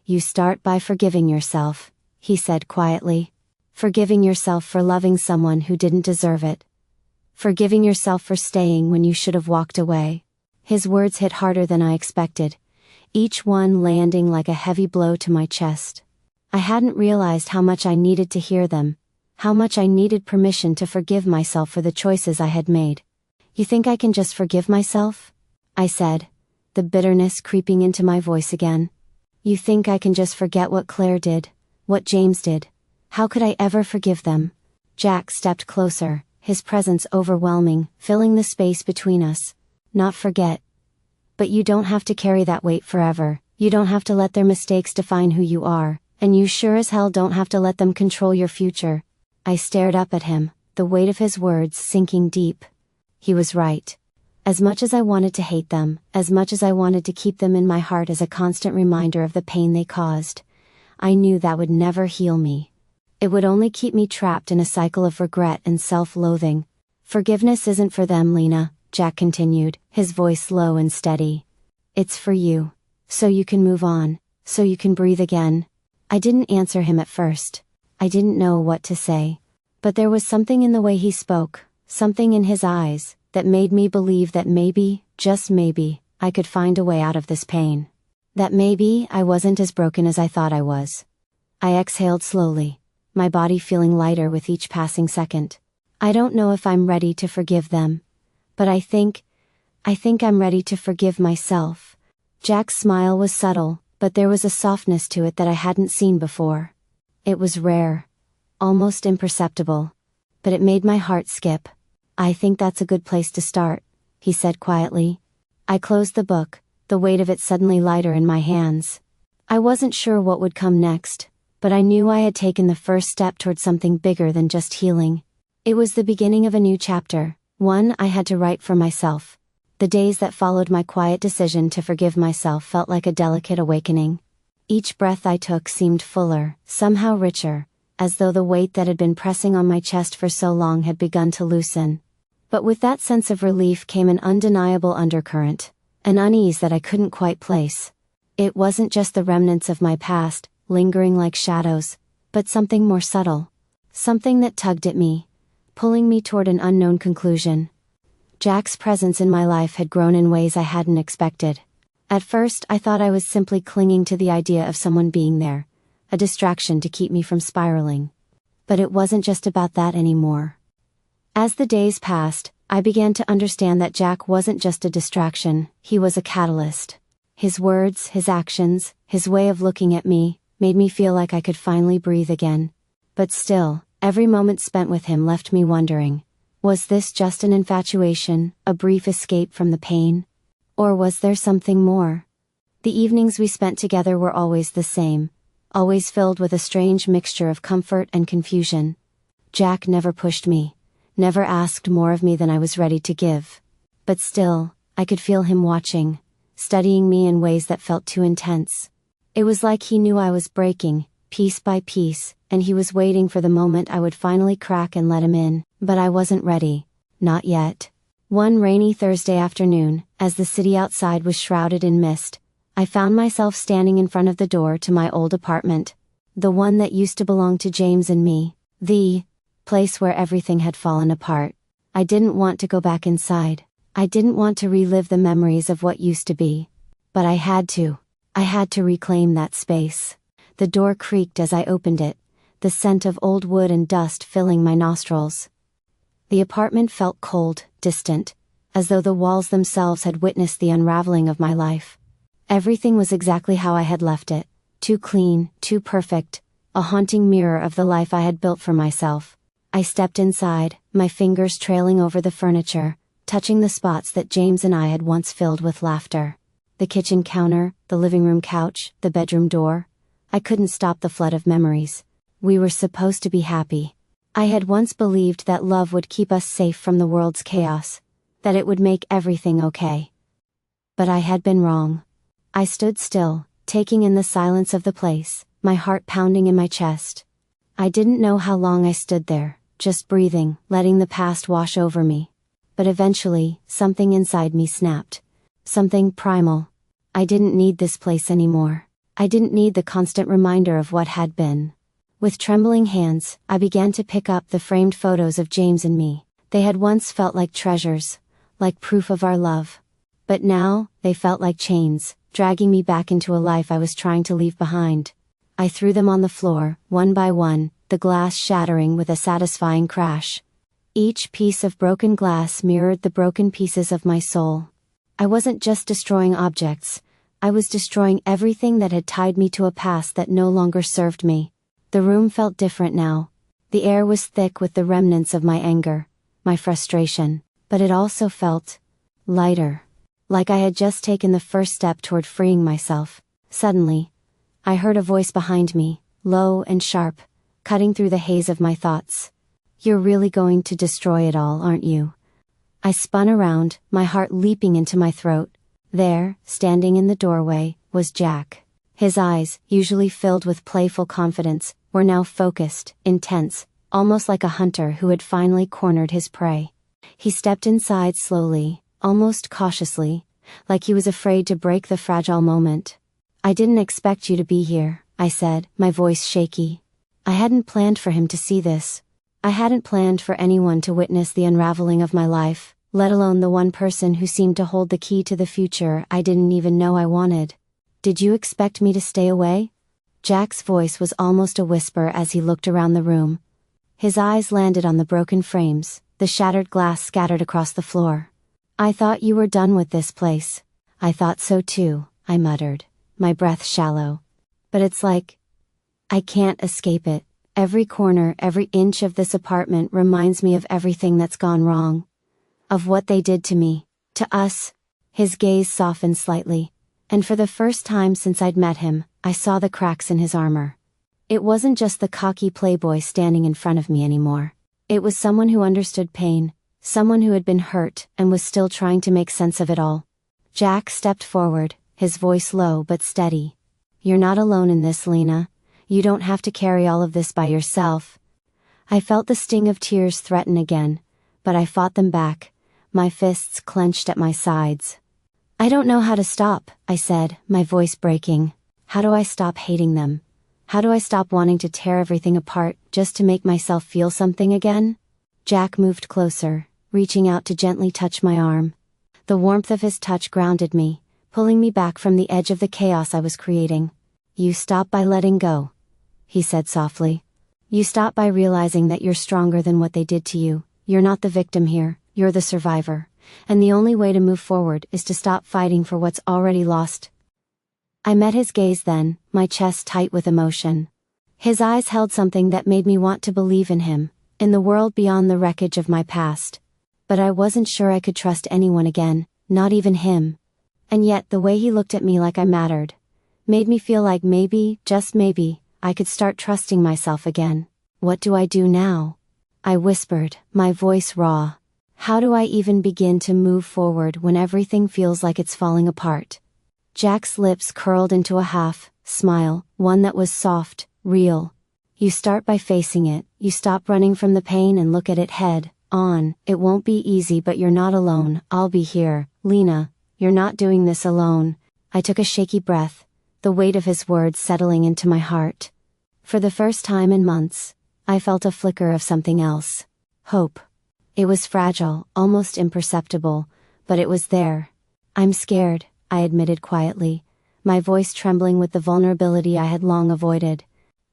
"You start by forgiving yourself," he said quietly. "Forgiving yourself for loving someone who didn't deserve it. Forgiving yourself for staying when you should have walked away." His words hit harder than I expected, each one landing like a heavy blow to my chest. I hadn't realized how much I needed to hear them, how much I needed permission to forgive myself for the choices I had made. "You think I can just forgive myself?" I said, the bitterness creeping into my voice again. "You think I can just forget what Claire did, what James did? How could I ever forgive them?" Jack stepped closer, his presence overwhelming, filling the space between us. "Not forget. But you don't have to carry that weight forever. You don't have to let their mistakes define who you are, and you sure as hell don't have to let them control your future." I stared up at him, the weight of his words sinking deep. He was right. As much as I wanted to hate them, as much as I wanted to keep them in my heart as a constant reminder of the pain they caused, I knew that would never heal me. It would only keep me trapped in a cycle of regret and self-loathing. "Forgiveness isn't for them, Lena," Jack continued, his voice low and steady. "It's for you. So you can move on, so you can breathe again." I didn't answer him at first. I didn't know what to say. But there was something in the way he spoke, something in his eyes, that made me believe that maybe, just maybe, I could find a way out of this pain. That maybe I wasn't as broken as I thought I was. I exhaled slowly, my body feeling lighter with each passing second. I don't know if I'm ready to forgive them. But I think I'm ready to forgive myself. Jack's smile was subtle, but there was a softness to it that I hadn't seen before. It was rare. Almost imperceptible. But it made my heart skip. I think that's a good place to start, he said quietly. I closed the book, the weight of it suddenly lighter in my hands. I wasn't sure what would come next, but I knew I had taken the first step toward something bigger than just healing. It was the beginning of a new chapter, one I had to write for myself. The days that followed my quiet decision to forgive myself felt like a delicate awakening. Each breath I took seemed fuller, somehow richer, as though the weight that had been pressing on my chest for so long had begun to loosen. But with that sense of relief came an undeniable undercurrent, an unease that I couldn't quite place. It wasn't just the remnants of my past, lingering like shadows, but something more subtle. Something that tugged at me, pulling me toward an unknown conclusion. Jack's presence in my life had grown in ways I hadn't expected. At first I thought I was simply clinging to the idea of someone being there, a distraction to keep me from spiraling. But it wasn't just about that anymore. As the days passed, I began to understand that Jack wasn't just a distraction, he was a catalyst. His words, his actions, his way of looking at me, made me feel like I could finally breathe again. But still, every moment spent with him left me wondering, was this just an infatuation, a brief escape from the pain? Or was there something more? The evenings we spent together were always the same, always filled with a strange mixture of comfort and confusion. Jack never pushed me, never asked more of me than I was ready to give. But still, I could feel him watching, studying me in ways that felt too intense. It was like he knew I was breaking, piece by piece, and he was waiting for the moment I would finally crack and let him in, but I wasn't ready. Not yet. One rainy Thursday afternoon, as the city outside was shrouded in mist, I found myself standing in front of the door to my old apartment. The one that used to belong to James and me. The place where everything had fallen apart. I didn't want to go back inside. I didn't want to relive the memories of what used to be. But I had to. I had to reclaim that space. The door creaked as I opened it, the scent of old wood and dust filling my nostrils. The apartment felt cold, distant, as though the walls themselves had witnessed the unraveling of my life. Everything was exactly how I had left it, too clean, too perfect, a haunting mirror of the life I had built for myself. I stepped inside, my fingers trailing over the furniture, touching the spots that James and I had once filled with laughter. The kitchen counter, the living room couch, the bedroom door. I couldn't stop the flood of memories. We were supposed to be happy. I had once believed that love would keep us safe from the world's chaos, that it would make everything okay. But I had been wrong. I stood still, taking in the silence of the place, my heart pounding in my chest. I didn't know how long I stood there, just breathing, letting the past wash over me. But eventually, something inside me snapped. Something primal. I didn't need this place anymore. I didn't need the constant reminder of what had been. With trembling hands, I began to pick up the framed photos of James and me. They had once felt like treasures, like proof of our love. But now, they felt like chains, dragging me back into a life I was trying to leave behind. I threw them on the floor, one by one, the glass shattering with a satisfying crash. Each piece of broken glass mirrored the broken pieces of my soul. I wasn't just destroying objects, I was destroying everything that had tied me to a past that no longer served me. The room felt different now. The air was thick with the remnants of my anger, my frustration, but it also felt lighter. Like I had just taken the first step toward freeing myself. Suddenly, I heard a voice behind me, low and sharp, cutting through the haze of my thoughts. "You're really going to destroy it all, aren't you?" I spun around, my heart leaping into my throat. There, standing in the doorway, was Jack. His eyes, usually filled with playful confidence, were now focused, intense, almost like a hunter who had finally cornered his prey. He stepped inside slowly, almost cautiously, like he was afraid to break the fragile moment. "I didn't expect you to be here," I said, my voice shaky. I hadn't planned for him to see this. I hadn't planned for anyone to witness the unraveling of my life, let alone the one person who seemed to hold the key to the future I didn't even know I wanted. "Did you expect me to stay away?" Jack's voice was almost a whisper as he looked around the room. His eyes landed on the broken frames, the shattered glass scattered across the floor. "I thought you were done with this place." "I thought so too," I muttered, my breath shallow. "But it's like I can't escape it. Every corner, every inch of this apartment reminds me of everything that's gone wrong. Of what they did to me, to us." His gaze softened slightly, and for the first time since I'd met him, I saw the cracks in his armor. It wasn't just the cocky playboy standing in front of me anymore. It was someone who understood pain, someone who had been hurt and was still trying to make sense of it all. Jack stepped forward, his voice low but steady. "You're not alone in this, Lena. You don't have to carry all of this by yourself." I felt the sting of tears threaten again, but I fought them back, my fists clenched at my sides. "I don't know how to stop," I said, my voice breaking. "How do I stop hating them? How do I stop wanting to tear everything apart just to make myself feel something again?" Jack moved closer, reaching out to gently touch my arm. The warmth of his touch grounded me, pulling me back from the edge of the chaos I was creating. "You stop by letting go," he said softly. "You stop by realizing that you're stronger than what they did to you. You're not the victim here, you're the survivor. And the only way to move forward is to stop fighting for what's already lost." I met his gaze then, my chest tight with emotion. His eyes held something that made me want to believe in him, in the world beyond the wreckage of my past. But I wasn't sure I could trust anyone again, not even him. And yet the way he looked at me like I mattered, made me feel like maybe, just maybe, I could start trusting myself again. "What do I do now?" I whispered, my voice raw. "How do I even begin to move forward when everything feels like it's falling apart?" Jack's lips curled into a half smile, one that was soft, real. "You start by facing it, you stop running from the pain and look at it head on. It won't be easy, but you're not alone. I'll be here, Lena. You're not doing this alone." I took a shaky breath, the weight of his words settling into my heart. For the first time in months, I felt a flicker of something else. Hope. It was fragile, almost imperceptible, but it was there. "I'm scared," I admitted quietly, my voice trembling with the vulnerability I had long avoided.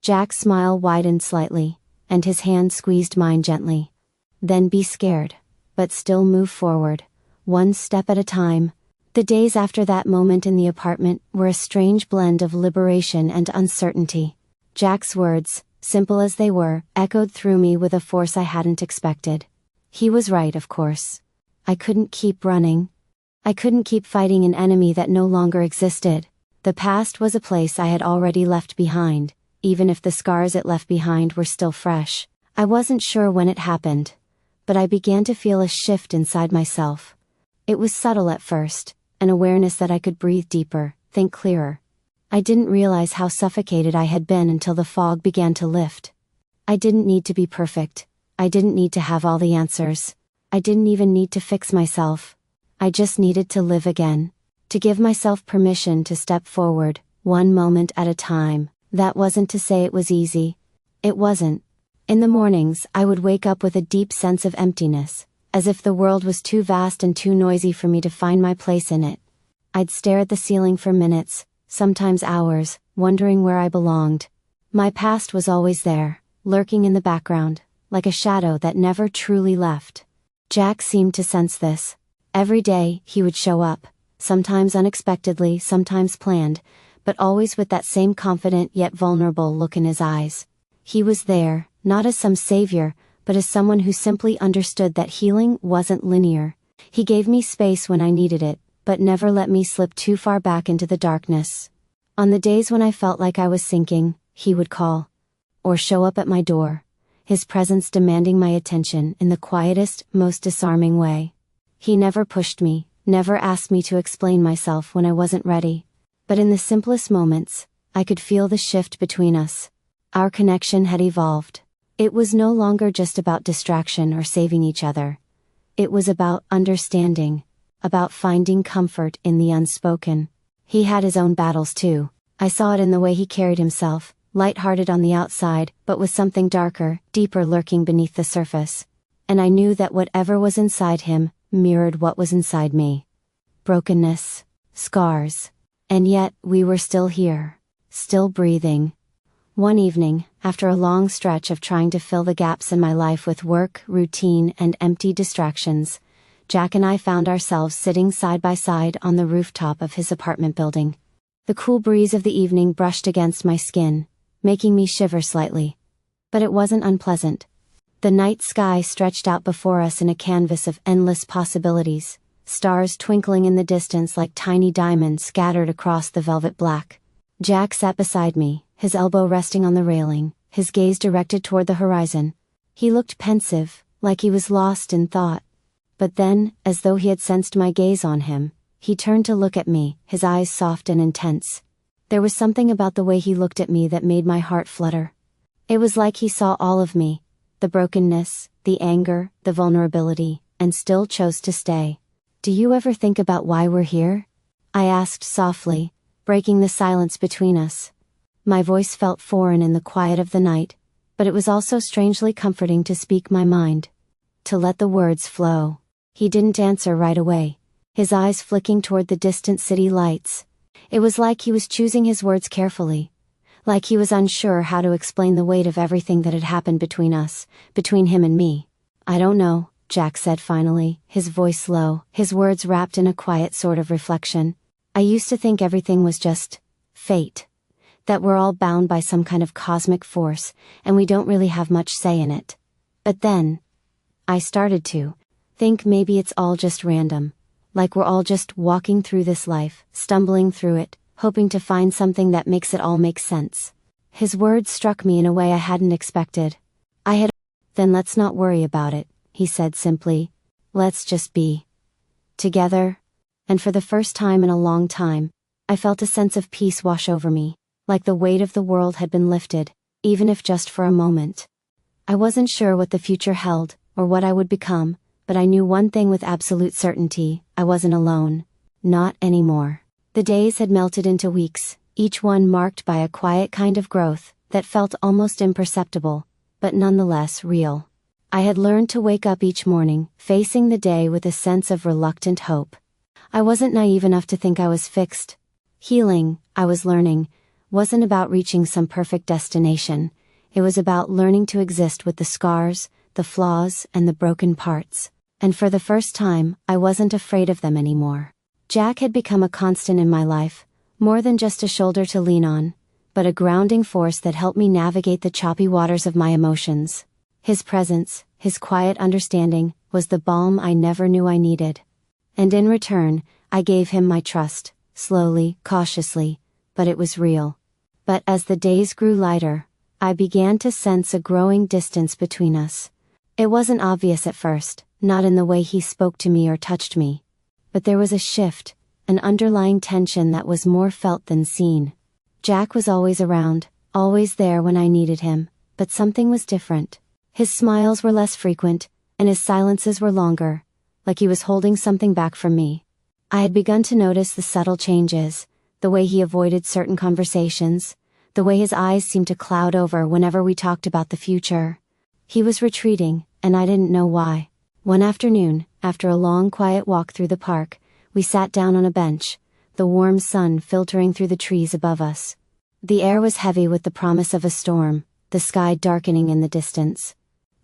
Jack's smile widened slightly, and his hand squeezed mine gently. "Then be scared, but still move forward, one step at a time." The days after that moment in the apartment were a strange blend of liberation and uncertainty. Jack's words, simple as they were, echoed through me with a force I hadn't expected. He was right, of course. I couldn't keep running. I couldn't keep fighting an enemy that no longer existed. The past was a place I had already left behind, even if the scars it left behind were still fresh. I wasn't sure when it happened, but I began to feel a shift inside myself. It was subtle at first, an awareness that I could breathe deeper, think clearer. I didn't realize how suffocated I had been until the fog began to lift. I didn't need to be perfect. I didn't need to have all the answers. I didn't even need to fix myself. I just needed to live again. To give myself permission to step forward, one moment at a time. That wasn't to say it was easy. It wasn't. In the mornings, I would wake up with a deep sense of emptiness, as if the world was too vast and too noisy for me to find my place in it. I'd stare at the ceiling for minutes, sometimes hours, wondering where I belonged. My past was always there, lurking in the background, like a shadow that never truly left. Jack seemed to sense this. Every day, he would show up, sometimes unexpectedly, sometimes planned, but always with that same confident yet vulnerable look in his eyes. He was there, not as some savior, but as someone who simply understood that healing wasn't linear. He gave me space when I needed it, but never let me slip too far back into the darkness. On the days when I felt like I was sinking, he would call. Or show up at my door, his presence demanding my attention in the quietest, most disarming way. He never pushed me, never asked me to explain myself when I wasn't ready. But in the simplest moments, I could feel the shift between us. Our connection had evolved. It was no longer just about distraction or saving each other. It was about understanding, about finding comfort in the unspoken. He had his own battles too. I saw it in the way he carried himself, light-hearted on the outside, but with something darker, deeper lurking beneath the surface. And I knew that whatever was inside him mirrored what was inside me. Brokenness, scars. And yet, we were still here, still breathing, One evening, after a long stretch of trying to fill the gaps in my life with work, routine, and empty distractions, Jack and I found ourselves sitting side by side on the rooftop of his apartment building. The cool breeze of the evening brushed against my skin, making me shiver slightly. But it wasn't unpleasant. The night sky stretched out before us in a canvas of endless possibilities, stars twinkling in the distance like tiny diamonds scattered across the velvet black. Jack sat beside me, his elbow resting on the railing, his gaze directed toward the horizon. He looked pensive, like he was lost in thought. But then, as though he had sensed my gaze on him, he turned to look at me, his eyes soft and intense. There was something about the way he looked at me that made my heart flutter. It was like he saw all of me, the brokenness, the anger, the vulnerability, and still chose to stay. "Do you ever think about why we're here?" I asked softly, breaking the silence between us. My voice felt foreign in the quiet of the night, but it was also strangely comforting to speak my mind. To let the words flow. He didn't answer right away, his eyes flicking toward the distant city lights. It was like he was choosing his words carefully, like he was unsure how to explain the weight of everything that had happened between us, between him and me. "I don't know," Jack said finally, his voice low, his words wrapped in a quiet sort of reflection. "I used to think everything was just fate. That we're all bound by some kind of cosmic force, and we don't really have much say in it. But then, I started to think maybe it's all just random. Like we're all just walking through this life, stumbling through it, hoping to find something that makes it all make sense." His words struck me in a way I hadn't expected. "Then let's not worry about it," he said simply. "Let's just be together." And for the first time in a long time, I felt a sense of peace wash over me, like the weight of the world had been lifted, even if just for a moment. I wasn't sure what the future held, or what I would become, but I knew one thing with absolute certainty: I wasn't alone. Not anymore. The days had melted into weeks, each one marked by a quiet kind of growth that felt almost imperceptible, but nonetheless real. I had learned to wake up each morning, facing the day with a sense of reluctant hope. I wasn't naive enough to think I was fixed. Healing, I was learning, wasn't about reaching some perfect destination. It was about learning to exist with the scars, the flaws, and the broken parts. And for the first time, I wasn't afraid of them anymore. Jack had become a constant in my life, more than just a shoulder to lean on, but a grounding force that helped me navigate the choppy waters of my emotions. His presence, his quiet understanding, was the balm I never knew I needed. And in return, I gave him my trust, slowly, cautiously, but it was real. But as the days grew lighter, I began to sense a growing distance between us. It wasn't obvious at first, not in the way he spoke to me or touched me. But there was a shift, an underlying tension that was more felt than seen. Jack was always around, always there when I needed him, but something was different. His smiles were less frequent, and his silences were longer, like he was holding something back from me. I had begun to notice the subtle changes, the way he avoided certain conversations, the way his eyes seemed to cloud over whenever we talked about the future. He was retreating, and I didn't know why. One afternoon, after a long quiet walk through the park, we sat down on a bench, the warm sun filtering through the trees above us. The air was heavy with the promise of a storm, the sky darkening in the distance.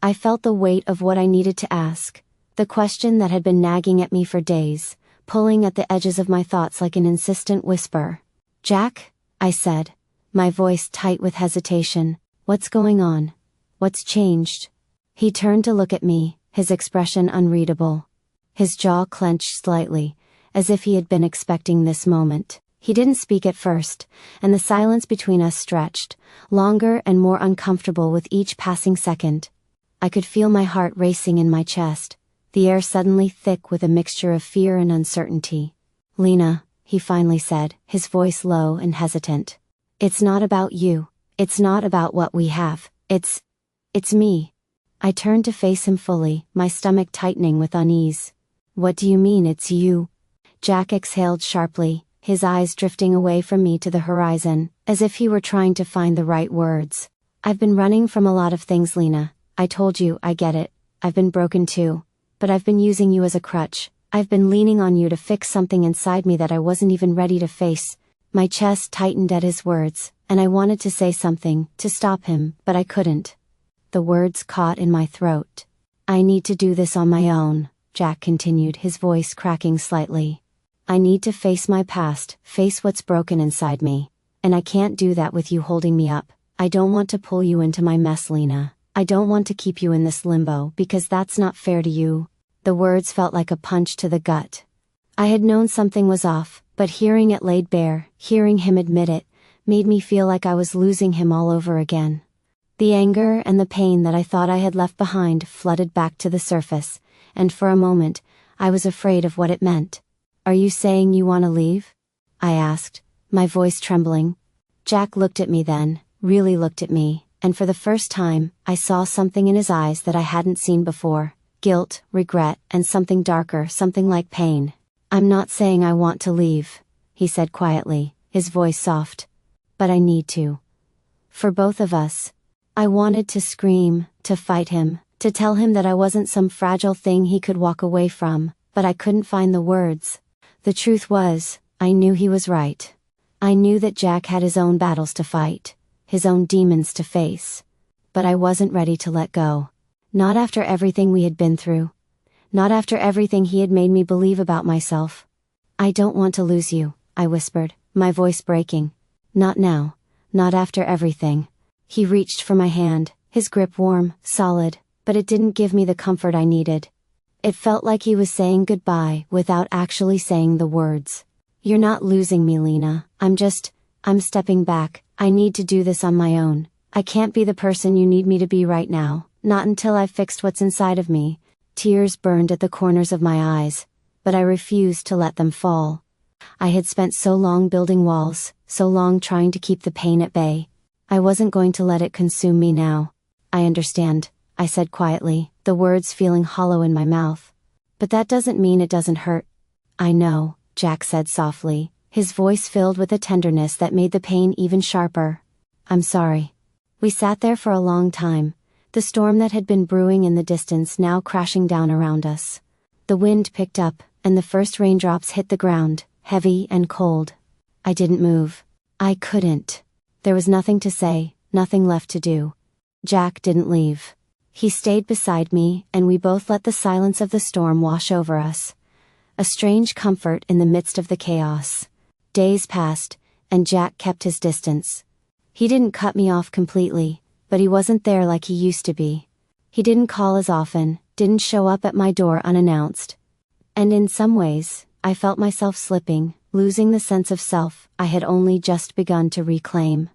I felt the weight of what I needed to ask, the question that had been nagging at me for days, pulling at the edges of my thoughts like an insistent whisper. "Jack," I said, my voice tight with hesitation, "what's going on? What's changed?" He turned to look at me, his expression unreadable. His jaw clenched slightly, as if he had been expecting this moment. He didn't speak at first, and the silence between us stretched, longer and more uncomfortable with each passing second. I could feel my heart racing in my chest, the air suddenly thick with a mixture of fear and uncertainty. "Lena," he finally said, his voice low and hesitant. "It's not about you. It's not about what we have. It's me." I turned to face him fully, my stomach tightening with unease. "What do you mean it's you?" Jack exhaled sharply, his eyes drifting away from me to the horizon, as if he were trying to find the right words. "I've been running from a lot of things, Lena. I told you, I get it. I've been broken too. But I've been using you as a crutch. I've been leaning on you to fix something inside me that I wasn't even ready to face." My chest tightened at his words, and I wanted to say something, to stop him, but I couldn't. The words caught in my throat. "I need to do this on my own," Jack continued, his voice cracking slightly. "I need to face my past, face what's broken inside me. And I can't do that with you holding me up. I don't want to pull you into my mess, Lena. I don't want to keep you in this limbo because that's not fair to you." The words felt like a punch to the gut. I had known something was off, but hearing it laid bare, hearing him admit it, made me feel like I was losing him all over again. The anger and the pain that I thought I had left behind flooded back to the surface, and for a moment, I was afraid of what it meant. "Are you saying you want to leave?" I asked, my voice trembling. Jack looked at me then, really looked at me, and for the first time, I saw something in his eyes that I hadn't seen before: guilt, regret, and something darker, something like pain. "I'm not saying I want to leave," he said quietly, his voice soft. "But I need to. For both of us." I wanted to scream, to fight him, to tell him that I wasn't some fragile thing he could walk away from, but I couldn't find the words. The truth was, I knew he was right. I knew that Jack had his own battles to fight, his own demons to face. But I wasn't ready to let go. Not after everything we had been through. Not after everything he had made me believe about myself. "I don't want to lose you," I whispered, my voice breaking. "Not now. Not after everything." He reached for my hand, his grip warm, solid, but it didn't give me the comfort I needed. It felt like he was saying goodbye without actually saying the words. "You're not losing me, Lena. I'm stepping back. I need to do this on my own. I can't be the person you need me to be right now, not until I've fixed what's inside of me." Tears burned at the corners of my eyes, but I refused to let them fall. I had spent so long building walls, so long trying to keep the pain at bay. I wasn't going to let it consume me now. "I understand," I said quietly, the words feeling hollow in my mouth. "But that doesn't mean it doesn't hurt." "I know," Jack said softly, his voice filled with a tenderness that made the pain even sharper. "I'm sorry." We sat there for a long time, the storm that had been brewing in the distance now crashing down around us. The wind picked up, and the first raindrops hit the ground, heavy and cold. I didn't move. I couldn't. There was nothing to say, nothing left to do. Jack didn't leave. He stayed beside me, and we both let the silence of the storm wash over us. A strange comfort in the midst of the chaos. Days passed, and Jack kept his distance. He didn't cut me off completely, but he wasn't there like he used to be. He didn't call as often, didn't show up at my door unannounced. And in some ways, I felt myself slipping, losing the sense of self I had only just begun to reclaim.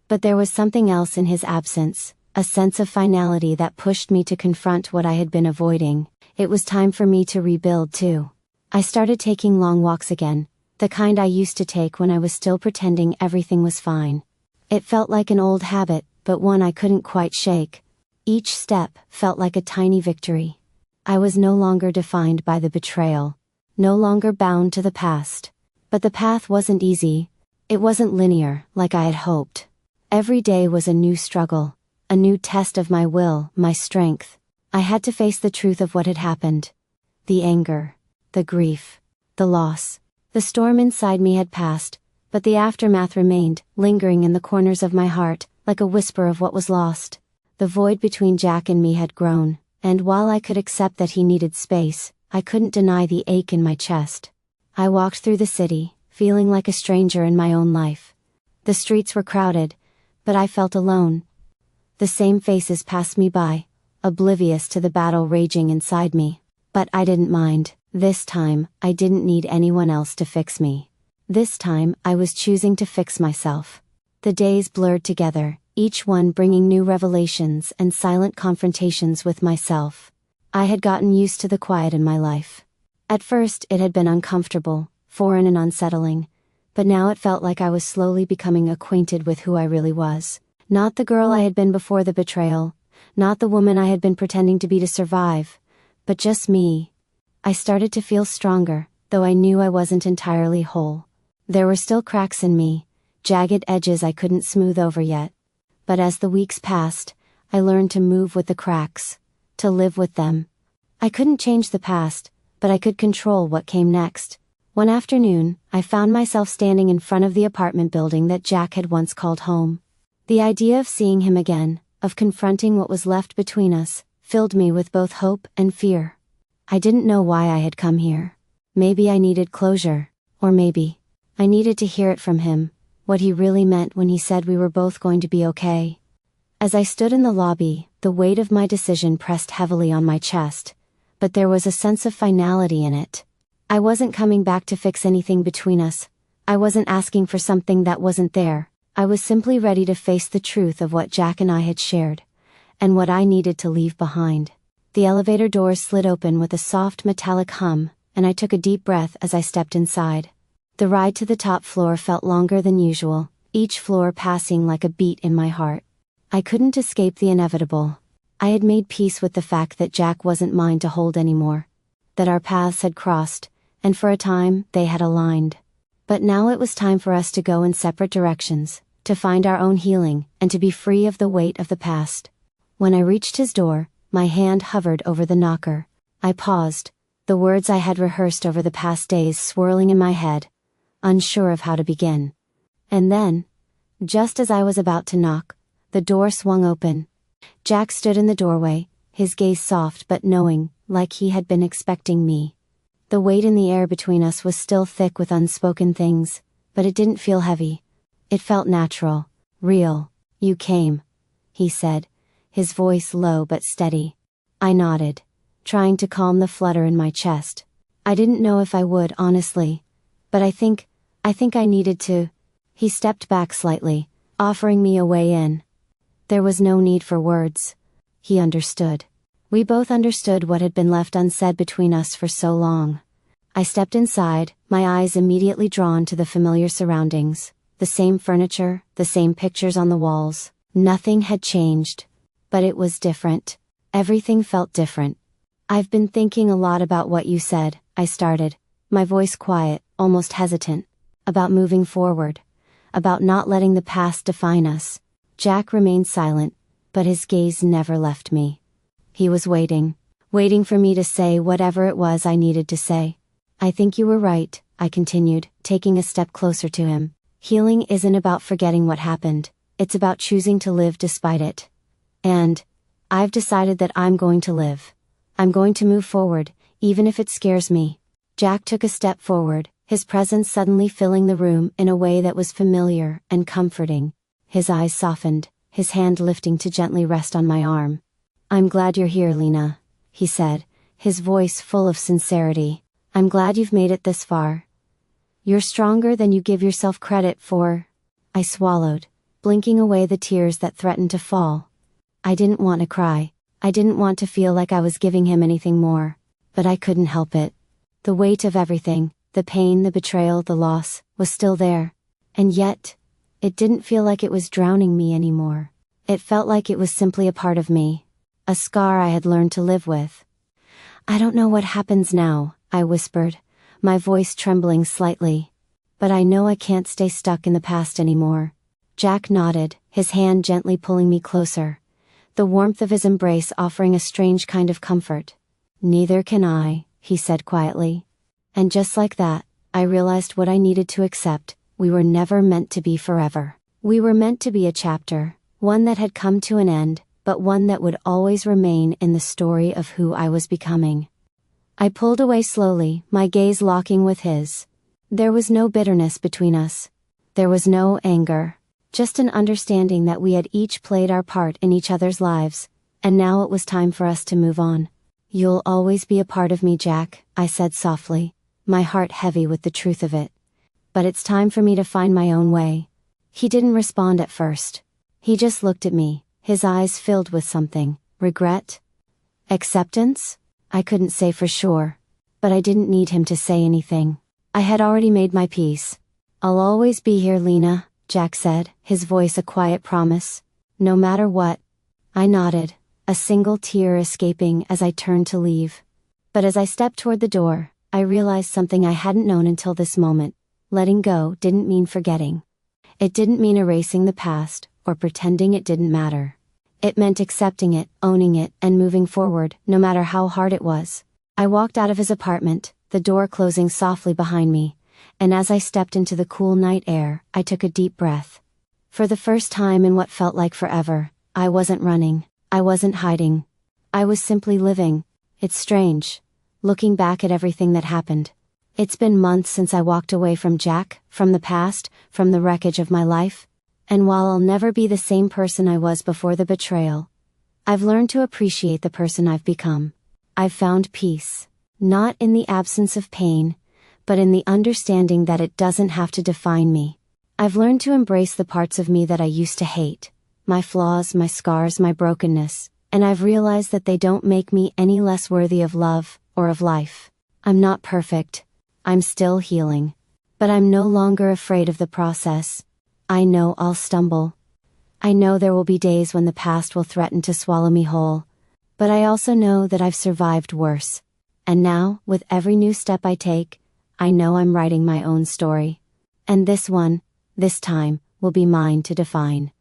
But there was something else in his absence, a sense of finality that pushed me to confront what I had been avoiding. It was time for me to rebuild too. I started taking long walks again, the kind I used to take when I was still pretending everything was fine. It felt like an old habit, but one I couldn't quite shake. Each step felt like a tiny victory. I was no longer defined by the betrayal, no longer bound to the past. But the path wasn't easy. It wasn't linear, like I had hoped. Every day was a new struggle, a new test of my will, my strength. I had to face the truth of what had happened. The anger, the grief, the loss. The storm inside me had passed, but the aftermath remained, lingering in the corners of my heart, like a whisper of what was lost. The void between Jack and me had grown, and while I could accept that he needed space, I couldn't deny the ache in my chest. I walked through the city, feeling like a stranger in my own life. The streets were crowded, but I felt alone. The same faces passed me by, oblivious to the battle raging inside me. But I didn't mind. This time, I didn't need anyone else to fix me. This time, I was choosing to fix myself. The days blurred together, each one bringing new revelations and silent confrontations with myself. I had gotten used to the quiet in my life. At first, it had been uncomfortable, foreign and unsettling, but now it felt like I was slowly becoming acquainted with who I really was. Not the girl I had been before the betrayal, not the woman I had been pretending to be to survive, but just me. I started to feel stronger, though I knew I wasn't entirely whole. There were still cracks in me, jagged edges I couldn't smooth over yet. But as the weeks passed, I learned to move with the cracks, to live with them. I couldn't change the past, but I could control what came next. One afternoon, I found myself standing in front of the apartment building that Jack had once called home. The idea of seeing him again, of confronting what was left between us, filled me with both hope and fear. I didn't know why I had come here. Maybe I needed closure, or maybe I needed to hear it from him, what he really meant when he said we were both going to be okay. As I stood in the lobby, the weight of my decision pressed heavily on my chest, but there was a sense of finality in it. I wasn't coming back to fix anything between us. I wasn't asking for something that wasn't there. I was simply ready to face the truth of what Jack and I had shared, and what I needed to leave behind. The elevator doors slid open with a soft metallic hum, and I took a deep breath as I stepped inside. The ride to the top floor felt longer than usual, each floor passing like a beat in my heart. I couldn't escape the inevitable. I had made peace with the fact that Jack wasn't mine to hold anymore, that our paths had crossed, and for a time, they had aligned. But now it was time for us to go in separate directions, to find our own healing, and to be free of the weight of the past. When I reached his door, my hand hovered over the knocker. I paused, the words I had rehearsed over the past days swirling in my head, unsure of how to begin. And then, just as I was about to knock, the door swung open. Jack stood in the doorway, his gaze soft but knowing, like he had been expecting me. The weight in the air between us was still thick with unspoken things, but it didn't feel heavy. It felt natural, real. "You came," he said, his voice low but steady. I nodded, trying to calm the flutter in my chest. I didn't know if I would, honestly, but I think I needed to. He stepped back slightly, offering me a way in. There was no need for words. He understood. We both understood what had been left unsaid between us for so long. I stepped inside, my eyes immediately drawn to the familiar surroundings. The same furniture, the same pictures on the walls. Nothing had changed. But it was different. Everything felt different. "I've been thinking a lot about what you said," I started, my voice quiet, almost hesitant. "About moving forward. About not letting the past define us." Jack remained silent, but his gaze never left me. He was waiting for me to say whatever it was I needed to say. "I think you were right," I continued, taking a step closer to him. "Healing isn't about forgetting what happened, it's about choosing to live despite it. And I've decided that I'm going to live. I'm going to move forward, even if it scares me." Jack took a step forward, his presence suddenly filling the room in a way that was familiar and comforting. His eyes softened, his hand lifting to gently rest on my arm. "I'm glad you're here, Lena," he said, his voice full of sincerity. "I'm glad you've made it this far. You're stronger than you give yourself credit for." I swallowed, blinking away the tears that threatened to fall. I didn't want to cry. I didn't want to feel like I was giving him anything more. But I couldn't help it. The weight of everything, the pain, the betrayal, the loss, was still there. And yet, it didn't feel like it was drowning me anymore. It felt like it was simply a part of me. A scar I had learned to live with. "I don't know what happens now," I whispered, my voice trembling slightly. "But I know I can't stay stuck in the past anymore." Jack nodded, his hand gently pulling me closer. The warmth of his embrace offering a strange kind of comfort. "Neither can I," he said quietly. And just like that, I realized what I needed to accept. We were never meant to be forever. We were meant to be a chapter, one that had come to an end, but one that would always remain in the story of who I was becoming. I pulled away slowly, my gaze locking with his. There was no bitterness between us. There was no anger. Just an understanding that we had each played our part in each other's lives, and now it was time for us to move on. "You'll always be a part of me, Jack," I said softly, my heart heavy with the truth of it. "But it's time for me to find my own way." He didn't respond at first. He just looked at me, his eyes filled with something. Regret? Acceptance? I couldn't say for sure. But I didn't need him to say anything. I had already made my peace. "I'll always be here, Lena," Jack said, his voice a quiet promise. "No matter what." I nodded, a single tear escaping as I turned to leave. But as I stepped toward the door, I realized something I hadn't known until this moment. Letting go didn't mean forgetting. It didn't mean erasing the past, or pretending it didn't matter. It meant accepting it, owning it, and moving forward, no matter how hard it was. I walked out of his apartment, the door closing softly behind me, and as I stepped into the cool night air, I took a deep breath. For the first time in what felt like forever, I wasn't running, I wasn't hiding. I was simply living. It's strange, looking back at everything that happened. It's been months since I walked away from Jack, from the past, from the wreckage of my life. And while I'll never be the same person I was before the betrayal, I've learned to appreciate the person I've become. I've found peace, not in the absence of pain, but in the understanding that it doesn't have to define me. I've learned to embrace the parts of me that I used to hate, my flaws, my scars, my brokenness, and I've realized that they don't make me any less worthy of love, or of life. I'm not perfect. I'm still healing. But I'm no longer afraid of the process. I know I'll stumble. I know there will be days when the past will threaten to swallow me whole. But I also know that I've survived worse. And now, with every new step I take, I know I'm writing my own story. And this one, this time, will be mine to define.